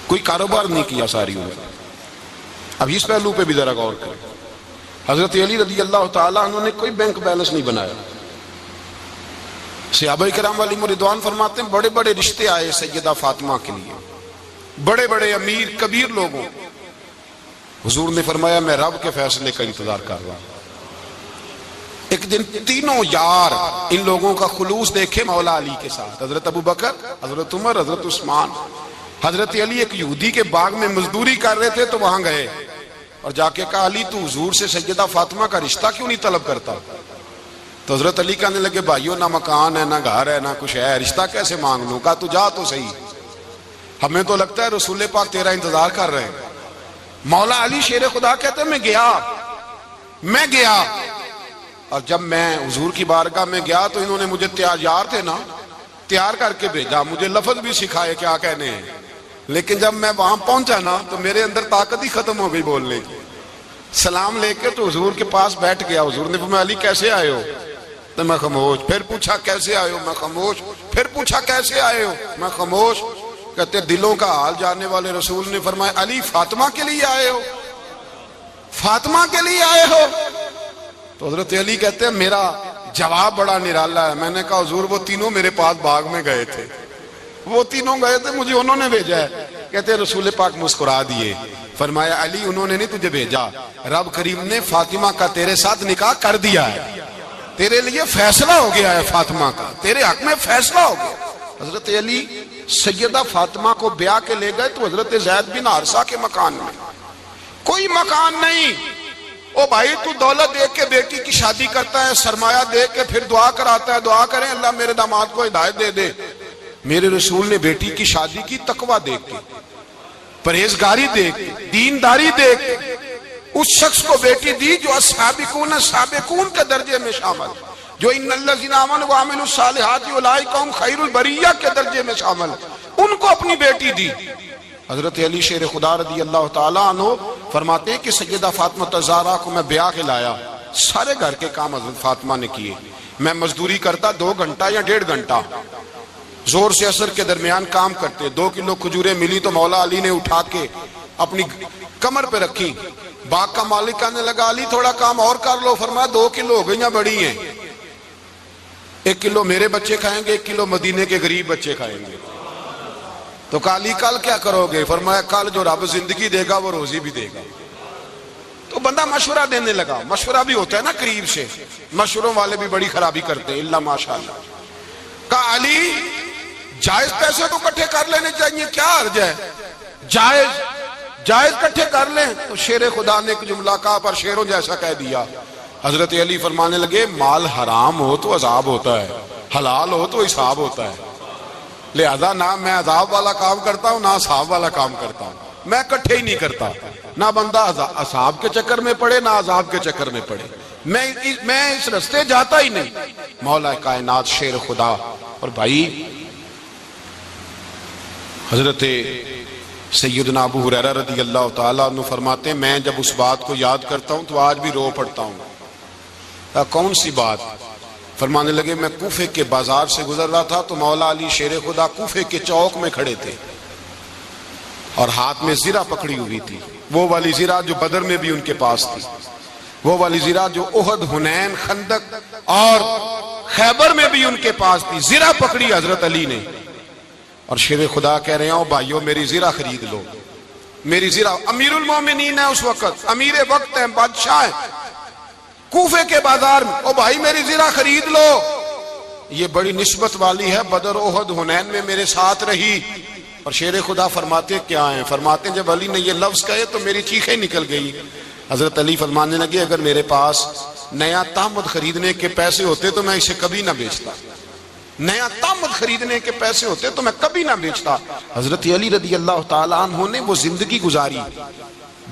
کوئی کاروبار نہیں کیا ساری عمر۔ اب اس پہلو پہ بھی ذرا غور کریں، حضرت علی رضی اللہ تعالیٰ عنہ نے کوئی بینک بیلنس نہیں بنایا۔ صحابہ کرام علیہم رضوان فرماتے ہیں بڑے بڑے رشتے آئے سیدہ فاطمہ کے لیے، بڑے بڑے امیر کبیر لوگوں، حضور نے فرمایا میں رب کے فیصلے کا انتظار کر رہا ہوں۔ ایک دن تینوں یار ان لوگوں کا خلوص دیکھے مولا علی کے ساتھ، حضرت ابو بکر، حضرت عمر، حضرت عثمان۔ حضرت علی ایک یہودی کے باغ میں مزدوری کر رہے تھے تو وہاں گئے اور جا کے کہا علی تو حضور سے سیدہ فاطمہ کا رشتہ کیوں نہیں طلب کرتا؟ تو حضرت علی کہنے لگے بھائیو نہ مکان ہے، نہ گھر ہے، نہ کچھ ہے، رشتہ کیسے مانگ لوں؟ کہا تو جا تو صحیح، ہمیں تو لگتا ہے رسول پاک تیرا انتظار کر رہے ہیں۔ مولا علی شیر خدا کہتے ہیں میں گیا اور جب میں حضور کی بارگاہ میں گیا تو انہوں نے مجھے تیار تھے نا، تیار کر کے بھیجا، مجھے لفظ بھی سکھائے کیا کہنے ہیں، لیکن جب میں وہاں پہنچا نا تو میرے اندر طاقت ہی ختم ہو گئی بولنے کی۔ سلام لے کے تو حضور کے پاس بیٹھ گیا، حضور نے فرمایا علی کیسے آئے ہو؟ تو میں خاموش، پھر پوچھا کیسے آئے ہو؟ میں خاموش، پھر پوچھا کیسے آئے ہو؟ میں خاموش۔ کہتے دلوں کا حال جاننے والے رسول نے فرمایا علی فاطمہ کے لیے آئے ہو؟ فاطمہ کے لیے آئے ہو؟ تو حضرت علی کہتے ہیں میرا جواب بڑا نرالا ہے۔ میں نے کہا حضور وہ تینوں میرے پاس باغ میں گئے تھے، وہ تینوں گئے تھے، مجھے انہوں نے بھیجا ہے۔ کہتے ہیں رسول پاک مسکرا دیے، فرمایا علی انہوں نے نہیں تجھے بھیجا، رب کریم نے فاطمہ کا تیرے ساتھ نکاح کر دیا ہے، تیرے لیے فیصلہ ہو گیا ہے فاطمہ کا، تیرے حق میں فیصلہ ہو گیا۔ حضرت علی سیدہ فاطمہ کو بیاہ کے لے گئے تو حضرت زید بن حارثہ کے مکان میں، کوئی مکان نہیں۔ او بھائی تو دولت دیکھ کے بیٹی کی شادی کرتا ہے، سرمایہ دیکھ کے پھر دعا کراتا ہے، دعا کریں اللہ میرے داماد کو ہدایت دے دے۔ میرے رسول نے بیٹی کی شادی کی تقوی دیکھ کے، پرہیزگاری دیکھ کے، دینداری دیکھ کے، اس شخص کو بیٹی دی جو السابقون سابقون کے درجے میں شامل، جو ان الذین آمنوا وعملوا الصالحات اولئک هم خیر البریہ کے درجے میں شامل، ان کو اپنی بیٹی دی۔ حضرت علی شیر خدا رضی اللہ تعالیٰ عنہ فرماتے ہیں کہ سیدہ فاطمہ الزہرا کو میں بیاہ کے لایا، سارے گھر کے کام حضرت فاطمہ نے کیے، میں مزدوری کرتا 2 گھنٹہ یا 1.5 گھنٹہ، زور سے عصر کے درمیان کام کرتے، 2 کلو کھجوریں ملی تو مولا علی نے اٹھا کے اپنی کمر پہ رکھی، باغ کا مالک کہنے لگا علی تھوڑا کام اور کر لو، فرمایا 2 کلو ہو گئیں بڑی ہیں، 1 کلو میرے بچے کھائیں گے، 1 کلو مدینے کے غریب بچے کھائیں گے۔ تو کالی کل کیا کرو گے؟ فرمایا کل جو رب زندگی دے گا وہ روزی بھی دے گا۔ تو بندہ مشورہ دینے لگا، مشورہ بھی ہوتا ہے نا قریب سے، مشوروں والے بھی بڑی خرابی کرتے ہیں اللہ ماشاءاللہ۔ کہا علی جائز پیسے تو کٹھے کر لینے چاہیے، کیا حرج ہے، جائز کٹھے کر لیں۔ تو شیر خدا نے ایک جملہ کہا پر شیروں جیسا کہہ دیا۔ حضرت علی فرمانے لگے مال حرام ہو تو عذاب ہوتا ہے، حلال ہو تو حساب ہوتا ہے، لہذا نہ میں عذاب والا کام کرتا ہوں نہ حساب والا کام کرتا ہوں، میں کٹھے ہی نہیں کرتا، نہ بندہ حساب کے چکر میں پڑے نہ عذاب کے چکر میں پڑے، میں اس رستے جاتا ہی نہیں۔ مولا کائنات شیر خدا۔ اور بھائی حضرت سیدنا ابو ہریرہ رضی اللہ تعالیٰ عنہ فرماتے ہیں میں جب اس بات کو یاد کرتا ہوں تو آج بھی رو پڑتا ہوں۔ کون سی بات؟ فرمانے لگے میں کوفے کے بازار سے گزر رہا تھا تو مولا علی شیر خدا کوفے کے چوک میں کھڑے تھے اور ہاتھ میں زرہ پکڑی ہوئی تھی، وہ والی زرہ جو بدر میں بھی ان کے پاس تھی، وہ والی زرہ جو احد، حنین، خندق اور خیبر میں بھی ان کے پاس تھی، زرہ پکڑی حضرت علی نے اور شیر خدا کہہ رہے ہوں بھائیو میری زرہ خرید لو، میری زرہ، امیر المومنین ہے اس وقت، امیر وقت ہیں، بادشاہ ہیں، کوفے کے بازار میں، او بھائی میری زرہ خرید لو، یہ بڑی نسبت والی ہے، بدر، احد، حنین میں میرے ساتھ رہی۔ اور شیر خدا فرماتے کیا ہیں؟ فرماتے ہیں جب علی نے یہ لفظ کہے تو میری چیخیں نکل گئی۔ حضرت علی فرمانے لگے اگر میرے پاس نیا تامد خریدنے کے پیسے ہوتے تو میں اسے کبھی نہ بیچتا، نیا تامد خریدنے کے پیسے ہوتے تو میں کبھی نہ بیچتا۔ حضرت علی رضی اللہ تعالیٰ عنہ نے وہ زندگی گزاری،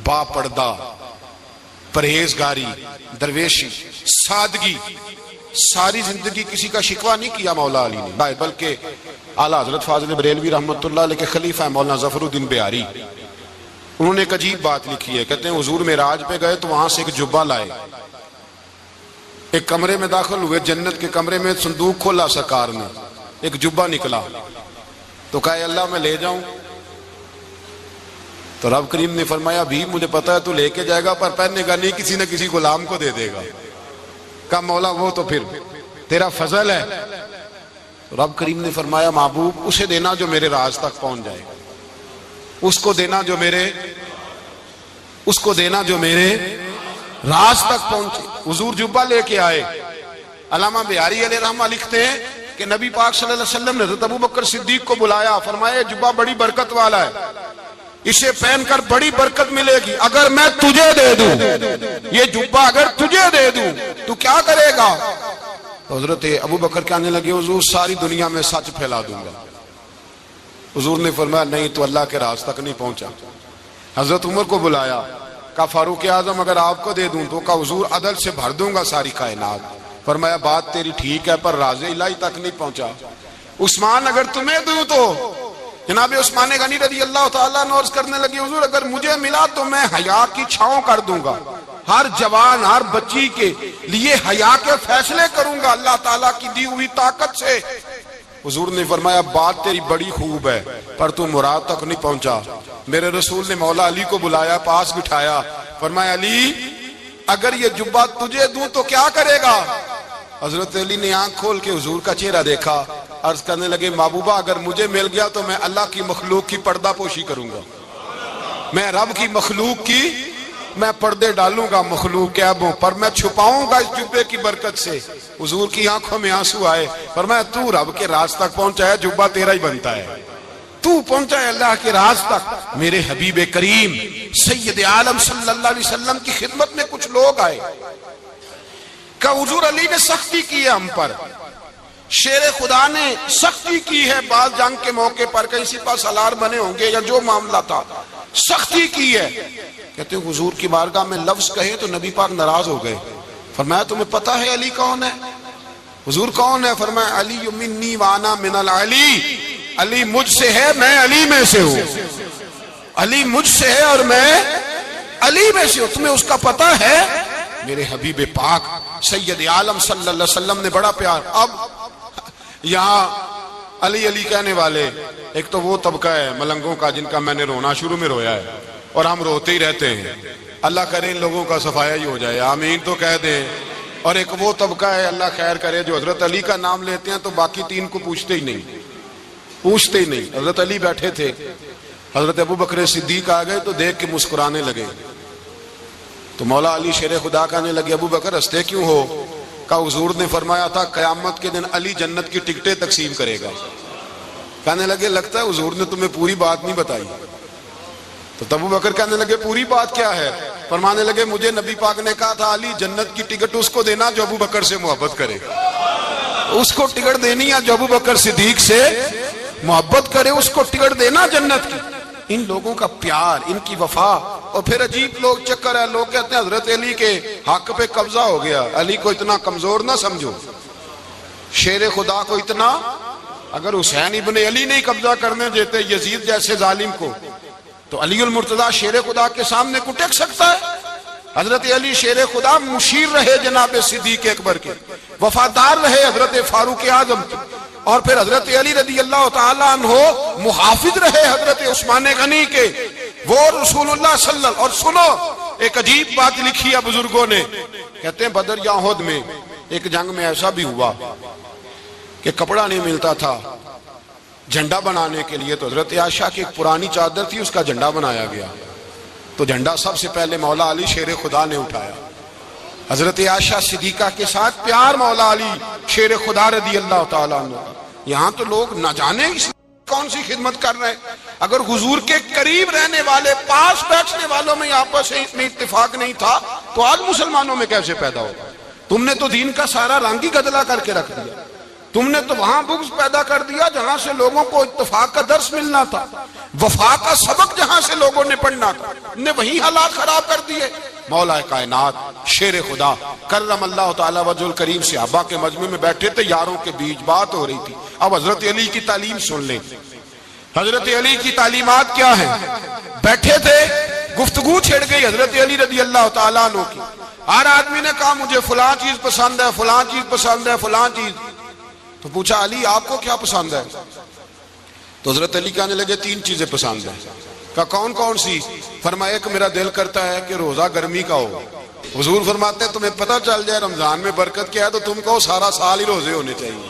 با پردہ، پرہیزگاری، درویشی، سادگی، ساری زندگی کسی کا شکوہ نہیں کیا مولا علی نے، بلکہ اعلیٰ حضرت فاضل بریلوی رحمۃ اللہ علیہ کے خلیفہ مولانا ظفر الدین بہاری، انہوں نے ایک عجیب بات لکھی ہے، کہتے ہیں حضور معراج پہ گئے تو وہاں سے ایک جبہ لائے، ایک کمرے میں داخل ہوئے، جنت کے کمرے میں صندوق کھولا سرکار نے، ایک جبہ نکلا تو کہا اللہ میں لے جاؤں؟ تو رب کریم نے فرمایا بھی مجھے پتا ہے تو لے کے جائے گا پر پہننے گا نہیں، کسی نہ کسی غلام کو دے دے گا۔ کہا مولا وہ تو پھر تیرا فضل ہے۔ رب کریم نے فرمایا محبوب اسے دینا جو میرے راز تک پہنچ جائے، اس کو دینا جو میرے راز تک پہنچے۔ حضور جبہ لے کے آئے، علامہ بہاری علیہ رحمہ لکھتے ہیں کہ نبی پاک صلی اللہ علیہ وسلم نے حضرت ابوبکر صدیق کو بلایا، فرمایا جبہ بڑی برکت والا ہے، اسے پہن کر بڑی برکت ملے گی، اگر میں تجھے دے دوں، یہ جبہ اگر تجھے دے دوں تو کیا کرے گا؟ تو حضرت ابوبکر کہنے لگے حضور ساری دنیا میں سچ پھیلا دوں گا۔ حضور نے فرمایا نہیں تو اللہ کے راز تک نہیں پہنچا۔ حضرت عمر کو بلایا، کہا فاروق اعظم اگر آپ کو دے دوں تو کہا حضور عدل سے بھر دوں گا ساری کائنات۔ فرمایا بات تیری ٹھیک ہے پر راز الہی تک نہیں پہنچا۔ عثمان اگر تمہیں دوں تو جناب عثمان غنی رضی اللہ تعالیٰ عنہ عرض کرنے لگی حضور اگر مجھے ملا تو میں حیا کی چھاؤں کر دوں گا، ہر جوان ہر بچی کے لیے حیا کے فیصلے کروں گا اللہ تعالیٰ کی دی ہوئی طاقت سے۔ حضور نے فرمایا بات تیری بڑی خوب ہے پر تو مراد تک نہیں پہنچا۔ میرے رسول نے مولا علی کو بلایا، پاس بٹھایا، فرمایا علی اگر یہ جبہ تجھے دوں تو کیا کرے گا؟ حضرت علی نے آنکھ کھول کے حضور کا چہرہ دیکھا، عرض کرنے لگے محبوبہ اگر مجھے مل گیا تو میں اللہ کی مخلوق کی پردہ پوشی کروں گا۔ میں رب کی مخلوق کی میں پردے ڈالوں گا مخلوق کے عیبوں پر، میں چھپاؤں گا اس جبے کی برکت سے۔ حضور کی آنکھوں میں آنسو آئے، فرمایا تو رب کے راز تک پہنچا ہے، جبہ تیرا ہی بنتا ہے، تو پہنچا ہے اللہ کے راز تک۔ میرے حبیب کریم سید عالم صلی اللہ علیہ وسلم کی خدمت میں کچھ لوگ آئے کہ حضور علی نے سختی کی ہے ہم پر، شیر خدا نے سختی کی ہے، بعض جنگ کے موقع پر کہیں سپہ سالار بنے ہوں گے یا جو معاملہ تھا، سختی کی ہے۔ کہتے ہیں حضور کی بارگاہ میں لفظ کہے تو نبی پاک ناراض ہو گئے۔ فرمایا تمہیں پتہ ہے علی کون ہے؟ حضور کون ہے؟ فرمایا علی منی وانا من العلی، علی مجھ سے ہے میں علی میں سے ہوں، علی مجھ سے ہے اور میں علی میں سے ہوں، تمہیں اس کا پتہ ہے؟ میرے حبیب پاک سید عالم صلی اللہ علیہ وسلم نے بڑا پیار۔ اب یہاں علی علی کہنے والے ایک تو وہ طبقہ ہے ملنگوں کا جن کا میں نے رونا شروع میں رویا ہے اور ہم روتے ہی رہتے ہیں، اللہ کرے ان لوگوں کا صفایا ہی ہو جائے، آمین تو کہہ دیں۔ اور ایک وہ طبقہ ہے اللہ خیر کرے جو حضرت علی کا نام لیتے ہیں تو باقی تین کو پوچھتے ہی نہیں۔ حضرت علی بیٹھے تھے، حضرت ابو بکر صدیق آ گئے تو دیکھ کے مسکرانے لگے، تو مولا علی شیر خدا کہنے لگے ابو بکر ہنستے کیوں ہو؟ کہا حضور نے فرمایا تھا قیامت کے دن علی جنت کی ٹکٹیں تقسیم کرے گا۔ کہنے لگے لگتا ہے حضور نے تمہیں پوری بات نہیں بتائی۔ تو ابو بکر کہنے لگے پوری بات کیا ہے؟ فرمانے لگے مجھے نبی پاک نے کہا تھا علی جنت کی ٹکٹ اس کو دینا جو ابو بکر سے محبت کرے، اس کو ٹکٹ دینی ہے جو ابو بکر صدیق سے محبت کرے، اس کو ٹکٹ دینا جنت کی۔ ان لوگوں کا پیار، ان کی وفا۔ اور پھر عجیب لوگ چکر ہے، لوگ کہتے ہیں حضرت علی کے حق پہ قبضہ ہو گیا، علی کو اتنا کمزور نہ سمجھو، شیر خدا کو اتنا، اگر حسین ابن علی نہیں قبضہ کرنے دیتے یزید جیسے ظالم کو تو علی المرتضیٰ شیر خدا کے سامنے کو ٹک سکتا ہے؟ حضرت علی شیر خدا مشیر رہے جناب صدیق اکبر کے، وفادار رہے حضرت فاروق اعظم کے، اور پھر حضرت علی رضی اللہ تعالیٰ عنہ محافظ رہے حضرت عثمان غنی کے، وہ رسول اللہ صلی اللہ۔ اور سنو ایک عجیب بات لکھی ہے بزرگوں نے، کہتے ہیں بدر یا احد میں ایک جنگ میں ایسا بھی ہوا کہ کپڑا نہیں ملتا تھا جھنڈا بنانے کے لیے، تو حضرت عائشہ کی ایک پرانی چادر تھی اس کا جھنڈا بنایا گیا، تو جھنڈا سب سے پہلے مولا علی شیر خدا نے اٹھایا۔ حضرت عائشہ صدیقہ کے ساتھ پیار مولا علی شیر خدا رضی اللہ تعالیٰ عنہ۔ یہاں تو لوگ نہ جانے کون سی خدمت کر رہے ہیں، اگر حضور کے قریب رہنے والے پاس بیٹھنے والوں میں آپس میں اتفاق نہیں تھا تو آج مسلمانوں میں کیسے پیدا ہوگا؟ تم نے تو دین کا سارا رنگ ہی گدلا کر کے رکھ دیا، تم نے تو وہاں بغض پیدا کر دیا جہاں سے لوگوں کو اتفاق کا درس ملنا تھا، وفا کا سبق جہاں سے لوگوں نے پڑھنا تھا، نے وہی حالات خراب کر دیے۔ مولا کائنات شیر خدا کرم اللہ تعالیٰ وجہ الکریم صحابہ کے مجمع میں بیٹھے تھے، یاروں کے بیچ بات ہو رہی تھی۔ اب حضرت علی کی تعلیم سن لیں، حضرت علی کی تعلیمات کیا ہیں؟ بیٹھے تھے، گفتگو چھڑ گئی حضرت علی رضی اللہ تعالیٰ عنہ کی، ہر آدمی نے کہا مجھے فلاں چیز پسند ہے، فلاں چیز پسند ہے، فلاں چیز۔ تو پوچھا علی آپ کو کیا پسند ہے؟ تو حضرت علی کہنے لگے تین چیزیں پسند ہیں۔ کہا کون کون سی؟ فرمایا کہ میرا دل کرتا ہے کہ روزہ گرمی کا ہو۔ حضور فرماتے ہیں تمہیں پتہ چل جائے رمضان میں برکت کیا ہے تو تم کہو سارا سال ہی روزے ہونے چاہیے،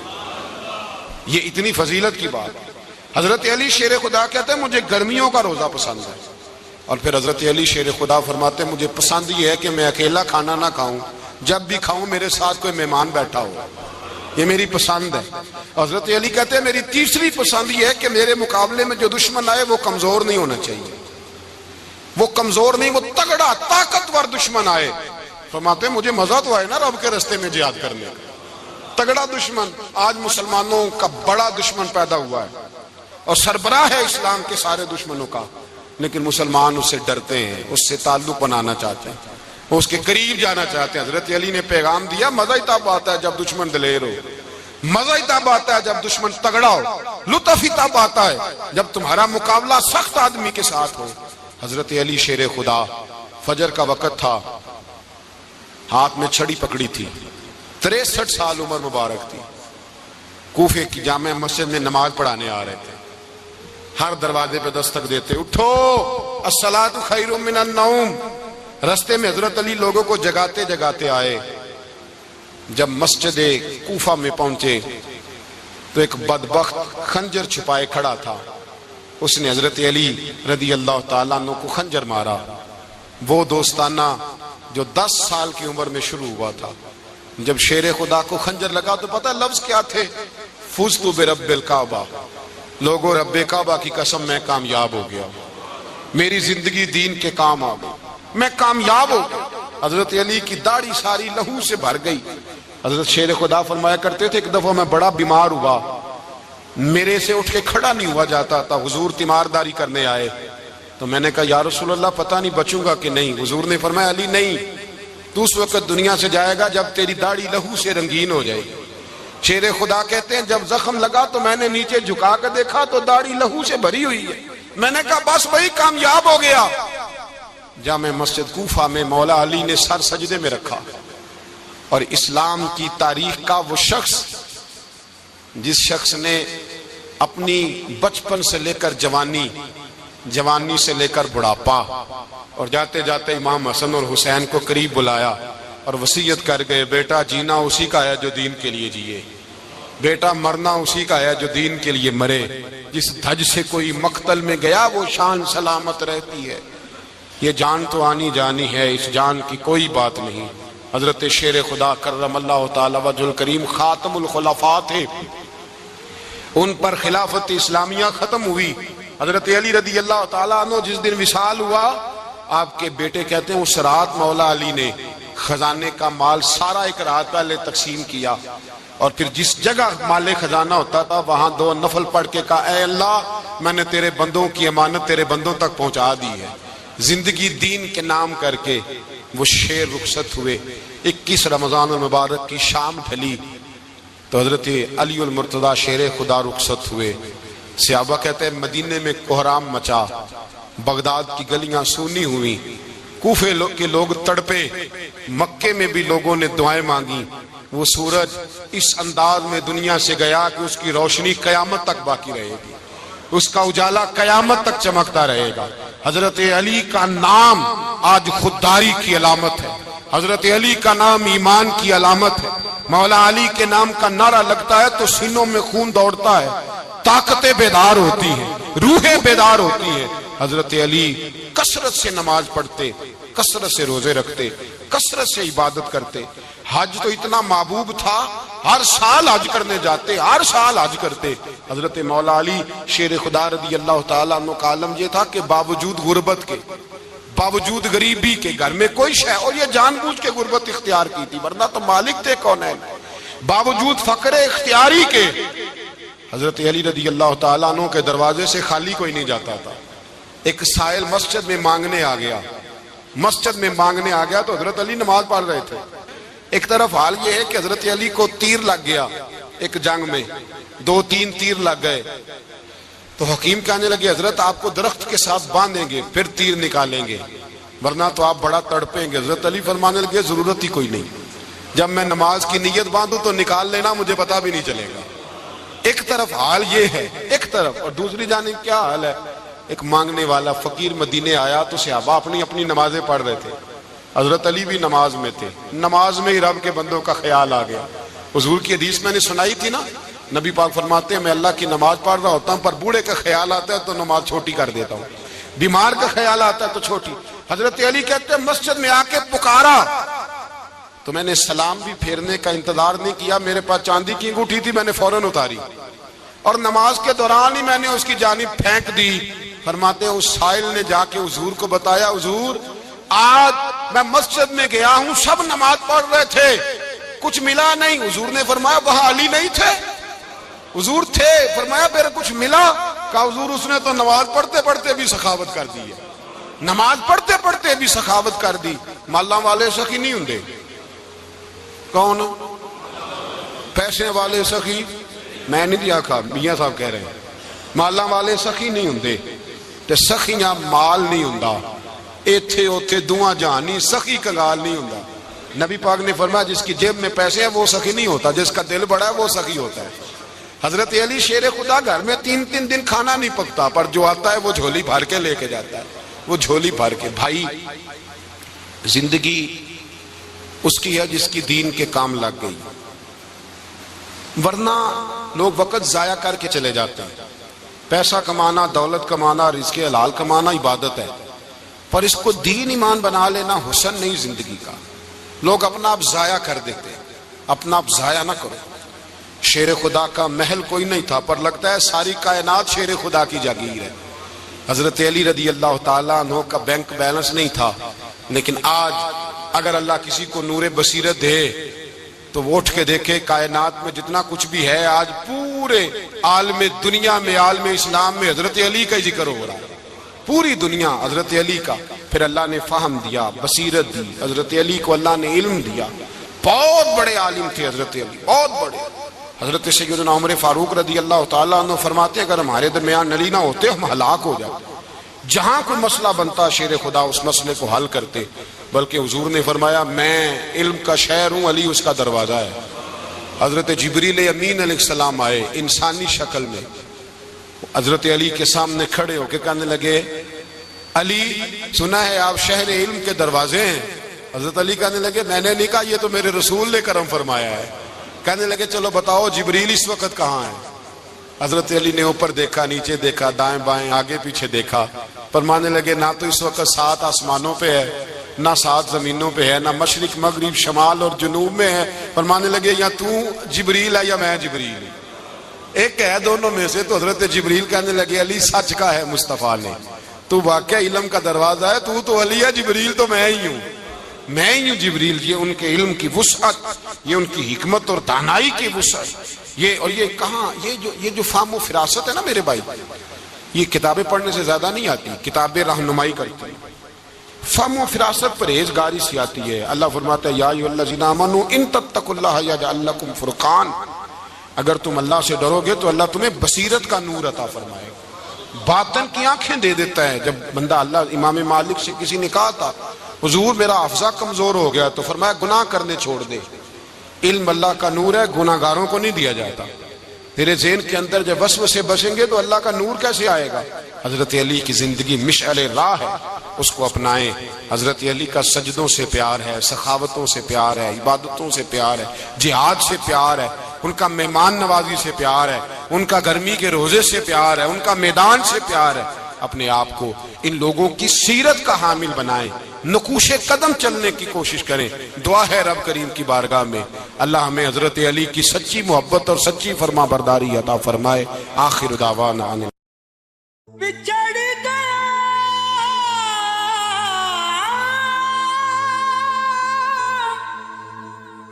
یہ اتنی فضیلت کی بات۔ حضرت علی شیر خدا کہتے ہیں مجھے گرمیوں کا روزہ پسند ہے، اور پھر حضرت علی شیر خدا فرماتے ہیں مجھے پسند یہ ہے کہ میں اکیلا کھانا نہ کھاؤں، جب بھی کھاؤں میرے ساتھ کوئی مہمان بیٹھا ہو، یہ میری پسند ہے۔ حضرت علی کہتے ہیں میری تیسری پسند یہ ہے کہ میرے مقابلے میں جو دشمن آئے وہ کمزور نہیں ہونا چاہیے، وہ کمزور نہیں، وہ تگڑا طاقتور دشمن آئے۔ فرماتے ہیں مجھے مزہ تو آئے نا رب کے رستے میں جہاد کرنے کا، تگڑا دشمن۔ آج مسلمانوں کا بڑا دشمن پیدا ہوا ہے اور سربراہ ہے اسلام کے سارے دشمنوں کا، لیکن مسلمان اس سے ڈرتے ہیں، اس سے تعلق بنانا چاہتے ہیں، وہ اس کے قریب جانا چاہتے ہیں۔ حضرت علی نے پیغام دیا مزہ ہی تب آتا ہے جب دشمن دلیر ہو، مزہ ہی تب آتا ہے جب دشمن تگڑا ہو، لطف ہی تب آتا ہے جب تمہارا مقابلہ سخت آدمی کے ساتھ ہو۔ حضرت علی شیر خدا، فجر کا وقت تھا، ہاتھ میں چھڑی پکڑی تھی، 63 سال عمر مبارک تھی، کوفے کی جامع مسجد میں نماز پڑھانے آ رہے تھے، ہر دروازے پہ دستک دیتے اٹھو الصلاۃ خیر من النوم۔ رستے میں حضرت علی لوگوں کو جگاتے جگاتے آئے، جب مسجد کوفہ میں پہنچے تو ایک بدبخت خنجر چھپائے کھڑا تھا، اس نے حضرت علی رضی اللہ تعالیٰ عنہ کو خنجر مارا، وہ دوستانہ جو 10 سال کی عمر میں شروع ہوا تھا۔ جب شیر خدا کو خنجر لگا تو پتہ لفظ کیا تھے؟ فزت برب الکعبہ، لوگوں رب کعبہ کی قسم میں کامیاب ہو گیا، میری زندگی دین کے کام آ گئی، میں کامیاب ہو گیا۔ حضرت علی کی داڑھی ساری لہو سے بھر گئی۔ حضرت شیر خدا فرمایا کرتے تھے ایک دفعہ میں بڑا بیمار ہوا، میرے سے اٹھ کے کھڑا نہیں ہوا جاتا تھا، حضور تیمارداری کرنے آئے تو میں نے کہا یا رسول اللہ پتہ نہیں بچوں گا کہ نہیں۔ حضور نے فرمایا علی نہیں، تو اس وقت دنیا سے جائے گا جب تیری داڑھی لہو سے رنگین ہو جائے گی۔ شیر خدا کہتے ہیں جب زخم لگا تو میں نے نیچے جھکا کر دیکھا تو داڑھی لہو سے بھری ہوئی ہے، میں نے کہا بس وہی کامیاب ہو گیا۔ جامع مسجد کوفہ میں مولا علی نے سر سجدے میں رکھا، اور اسلام کی تاریخ کا وہ شخص جس شخص نے اپنی بچپن سے لے کر جوانی، جوانی سے لے کر بڑھاپا، اور جاتے جاتے امام حسن اور حسین کو قریب بلایا اور وصیت کر گئے بیٹا جینا اسی کا ہے جو دین کے لیے جیے، بیٹا مرنا اسی کا ہے جو دین کے لیے مرے، جس دھج سے کوئی مقتل میں گیا وہ شان سلامت رہتی ہے، یہ جان تو آنی جانی ہے، اس جان کی کوئی بات نہیں۔ حضرت شیر خدا کرم اللہ تعالی وجہ الکریم خاتم الخلفاء تھے، ان پر خلافت اسلامیہ ختم ہوئی۔ حضرت علی رضی اللہ تعالیٰ عنہ جس دن وصال ہوا، آپ کے بیٹے کہتے ہیں اس رات مولا علی نے خزانے کا مال سارا ایک رات پہلے تقسیم کیا، اور پھر جس جگہ مال خزانہ ہوتا تھا وہاں 2 نفل پڑھ کے کہا اے اللہ میں نے تیرے بندوں کی امانت تیرے بندوں تک پہنچا دی ہے۔ زندگی دین کے نام کر کے وہ شیر رخصت ہوئے۔ 21 رمضان المبارک کی شام ڈھلی تو حضرت علی المرتضیٰ شیر خدا رخصت ہوئے۔ صحابہ کہتے ہیں مدینے میں کوہرام مچا، بغداد کی گلیاں سونی ہوئی، کوفے کے لوگ تڑپے، مکے میں بھی لوگوں نے دعائیں مانگی۔ وہ سورج اس انداز میں دنیا سے گیا کہ اس کی روشنی قیامت تک باقی رہے گی، اس کا اجالا قیامت تک چمکتا رہے گا۔ حضرت علی کا نام آج خودداری کی علامت ہے، حضرت علی کا نام ایمان کی علامت ہے۔ مولا علی کے نام کا نعرہ لگتا ہے تو سینوں میں خون دوڑتا ہے، طاقتیں بیدار ہوتی ہیں، روحیں بیدار ہوتی ہیں۔ حضرت علی کثرت سے نماز پڑھتے، کثرت سے روزے رکھتے، کثرت سے عبادت کرتے۔ حج تو اتنا محبوب تھا، ہر سال حج کرنے جاتے، ہر سال حج کرتے۔ حضرت مولا علی شیر خدا رضی اللہ تعالیٰ عنہ کا عالم یہ تھا کہ باوجود غربت کے، باوجود غریبی کے، گھر میں کوئی شے، اور یہ جان بوجھ کے غربت اختیار کی تھی ورنہ تو مالک تھے کونین، باوجود فقر اختیاری کے حضرت علی رضی اللہ تعالیٰ عنہ کے دروازے سے خالی کوئی نہیں جاتا تھا۔ ایک سائل مسجد میں مانگنے آ گیا، مسجد میں مانگنے آ گیا تو حضرت علی نماز پڑھ رہے تھے۔ ایک طرف حال یہ ہے کہ حضرت علی کو تیر لگ گیا، ایک جنگ میں 2-3 تیر لگ گئے تو حکیم کہنے لگے حضرت آپ کو درخت کے ساتھ باندھیں گے پھر تیر نکالیں گے ورنہ تو آپ بڑا تڑپیں گے۔ حضرت علی فرمانے لگے ضرورت ہی کوئی نہیں، جب میں نماز کی نیت باندھوں تو نکال لینا، مجھے پتا بھی نہیں چلے گا۔ ایک طرف حال یہ ہے، ایک طرف، اور دوسری جانب کیا حال ہے؟ ایک مانگنے والا فقیر مدینے آیا تو صحابہ اپنی اپنی نمازیں پڑھ رہے تھے، حضرت علی بھی نماز میں تھے، نماز میں ہی رب کے بندوں کا خیال آ گیا۔ حضور کی حدیث میں نے سنائی تھی نا، نبی پاک فرماتے ہیں میں اللہ کی نماز پڑھ رہا ہوتا ہوں پر بوڑھے کا خیال آتا ہے تو نماز چھوٹی کر دیتا ہوں، بیمار کا خیال آتا ہے تو چھوٹی۔ حضرت علی کہتے ہیں مسجد میں آ کے پکارا تو میں نے سلام بھی پھیرنے کا انتظار نہیں کیا، میرے پاس چاندی کی انگوٹھی تھی، میں نے فوراً اتاری اور نماز کے دوران ہی میں نے اس کی جانب پھینک دی۔ فرماتے ہیں اس سائل نے جا کے حضور کو بتایا حضور آج میں مسجد میں گیا ہوں، سب نماز پڑھ رہے تھے، کچھ ملا نہیں۔ حضور نے فرمایا وہاں علی نہیں تھے؟ حضور تھے۔ فرمایا پھر کچھ ملا؟ کہا حضور اس نے تو نماز پڑھتے پڑھتے بھی سخاوت کر دی ہے، نماز پڑھتے پڑھتے بھی سخاوت کر دی۔ مالاں والے سخی نہیں ہوندے، کون؟ پیسے والے سخی میں نہیں دیا کھا، میاں صاحب کہہ رہے ہیں مالاں والے سخی نہیں ہوندے، تے سخیاں مال نہیں ہوندا، ایتھے اوتھے دعا جہانی سخی کنگال نہیں ہوندا۔ نبی پاک نے فرمایا جس کی جیب میں پیسے ہیں وہ سخی نہیں ہوتا، جس کا دل بڑا ہے وہ سخی ہوتا ہے۔ حضرت علی شیر خدا گھر میں 3 دن کھانا نہیں پکتا پر جو آتا ہے وہ جھولی بھر کے لے کے جاتا ہے، وہ جھولی بھر کے۔ بھائی زندگی اس کی ہے جس کی دین کے کام لگ گئی، ورنہ لوگ وقت ضائع کر کے چلے جاتے ہیں۔ پیسہ کمانا، دولت کمانا، رزق حلال کمانا عبادت ہے، پر اس کو دین ایمان بنا لینا حسن نہیں زندگی کا۔ لوگ اپنا آپ ضائع کر دیتے ہیں، اپنا آپ ضائع نہ کرو۔ شیر خدا کا محل کوئی نہیں تھا، پر لگتا ہے ساری کائنات شیر خدا کی جاگیر ہے۔ حضرت علی رضی اللہ تعالیٰ عنہ کا بینک بیلنس نہیں تھا، لیکن آج اگر اللہ کسی کو نور بصیرت دے تو وہ اٹھ کے دیکھے کائنات میں جتنا کچھ بھی ہے، آج پورے عالم دنیا میں، عالم اسلام میں حضرت علی کا ہی ذکر ہو رہا ہے، پوری دنیا حضرت علی کا۔ پھر اللہ نے فہم دیا، بصیرت دی، حضرت علی کو اللہ نے علم دیا۔ بہت بڑے عالم تھے حضرت علی، بہت بڑے۔ حضرت سیدنا عمر فاروق رضی اللہ تعالیٰ عنہ فرماتے ہیں اگر ہمارے درمیان نلی نہ ہوتے ہم ہلاک ہو جاتے، جہاں کوئی مسئلہ بنتا شیر خدا اس مسئلے کو حل کرتے۔ بلکہ حضور نے فرمایا میں علم کا شہر ہوں، علی اس کا دروازہ ہے۔ حضرت جبریل امین علیہ السلام آئے انسانی شکل میں، حضرت علی کے سامنے کھڑے ہو کے کہنے لگے علی سنا ہے آپ شہر علم کے دروازے ہیں۔ حضرت علی کہنے لگے میں نے نہیں کہا، یہ تو میرے رسول نے کرم فرمایا ہے۔ کہنے لگے چلو بتاؤ جبریل اس وقت کہاں ہے؟ حضرت علی نے اوپر دیکھا، نیچے دیکھا، دائیں بائیں آگے پیچھے دیکھا، فرمانے لگے نہ تو اس وقت 7 آسمانوں پہ ہے، نہ 7 زمینوں پہ ہے، نہ مشرق مغرب شمال اور جنوب میں ہے۔ فرمانے لگے یا تو جبریل ہے یا میں جبریل، ایک ہے دونوں میں سے۔ تو حضرت جبریل کہنے لگے علی سچ کا ہے مصطفیٰ نے، تو واقعہ علم کا دروازہ ہے، تو علی ہے، جبریل تو میں ہی ہوں، میں ہی ہوں جبریل۔ یہ ان کے علم کی وسعت، یہ ان کی حکمت اور دانائی کی وسعت، یہ کہاں یہ جو فہم و فراست ہے نا میرے بھائی، یہ کتابیں پڑھنے سے زیادہ نہیں آتی، کتابیں رہنمائی کرتی ہیں۔ فہم و فراست پرہیزگاری سے آتی ہے۔ اللہ فرماتا ہے یا ایھا الذین آمنوا ان تتقوا اللہ یجعل لکم فرقان، اگر تم اللہ سے ڈرو گے تو اللہ تمہیں بصیرت کا نور عطا فرمائے گا، باطن کی آنکھیں دے دیتا ہے۔ جب بندہ اللہ امام مالک سے کسی نے کہا تھا حضور میرا حافظہ کمزور ہو گیا، تو فرمایا گناہ کرنے چھوڑ دے، علم اللہ کا نور ہے، گناہ گاروں کو نہیں دیا جاتا۔ تیرے ذہن کے اندر جب وسوسے بسیں گے تو اللہ کا نور کیسے آئے گا؟ حضرت علی کی زندگی مشعل راہ ہے، اس کو اپنائیں۔ حضرت علی کا سجدوں سے پیار ہے، سخاوتوں سے پیار ہے، عبادتوں سے پیار ہے، جہاد سے پیار ہے، ان کا مہمان نوازی سے پیار ہے، ان کا گرمی کے روزے سے پیار ہے، ان کا میدان سے پیار ہے۔ اپنے آپ کو ان لوگوں کی سیرت کا حامل بنائیں، نقوش قدم چلنے کی کوشش کریں۔ دعا ہے رب کریم کی بارگاہ میں اللہ ہمیں حضرت علی کی سچی محبت اور سچی فرما برداری عطا فرمائے۔ آخر دعوانا بچھڑ گیا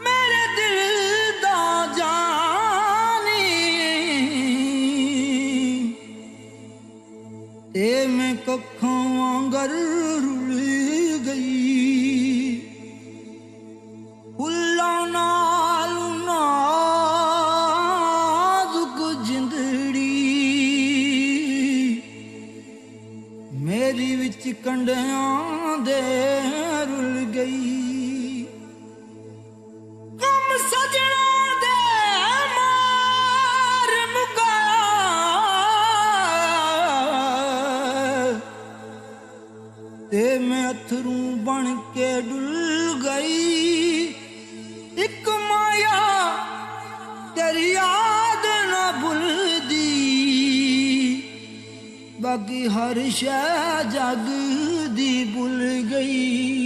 میرے دل دا جانی، تے میں ککھاں وانگر رل گئی، پھلاں نال نازک جندڑی میری وچ کنڈیاں دے رل گئی، کم سجنا دے مار مکایا، تے میں اتھروں بن کے ڈل گئی، ایک مایا تیری یاد نہ بھلدی، باقی ہر شے جگ دی بھول گئی۔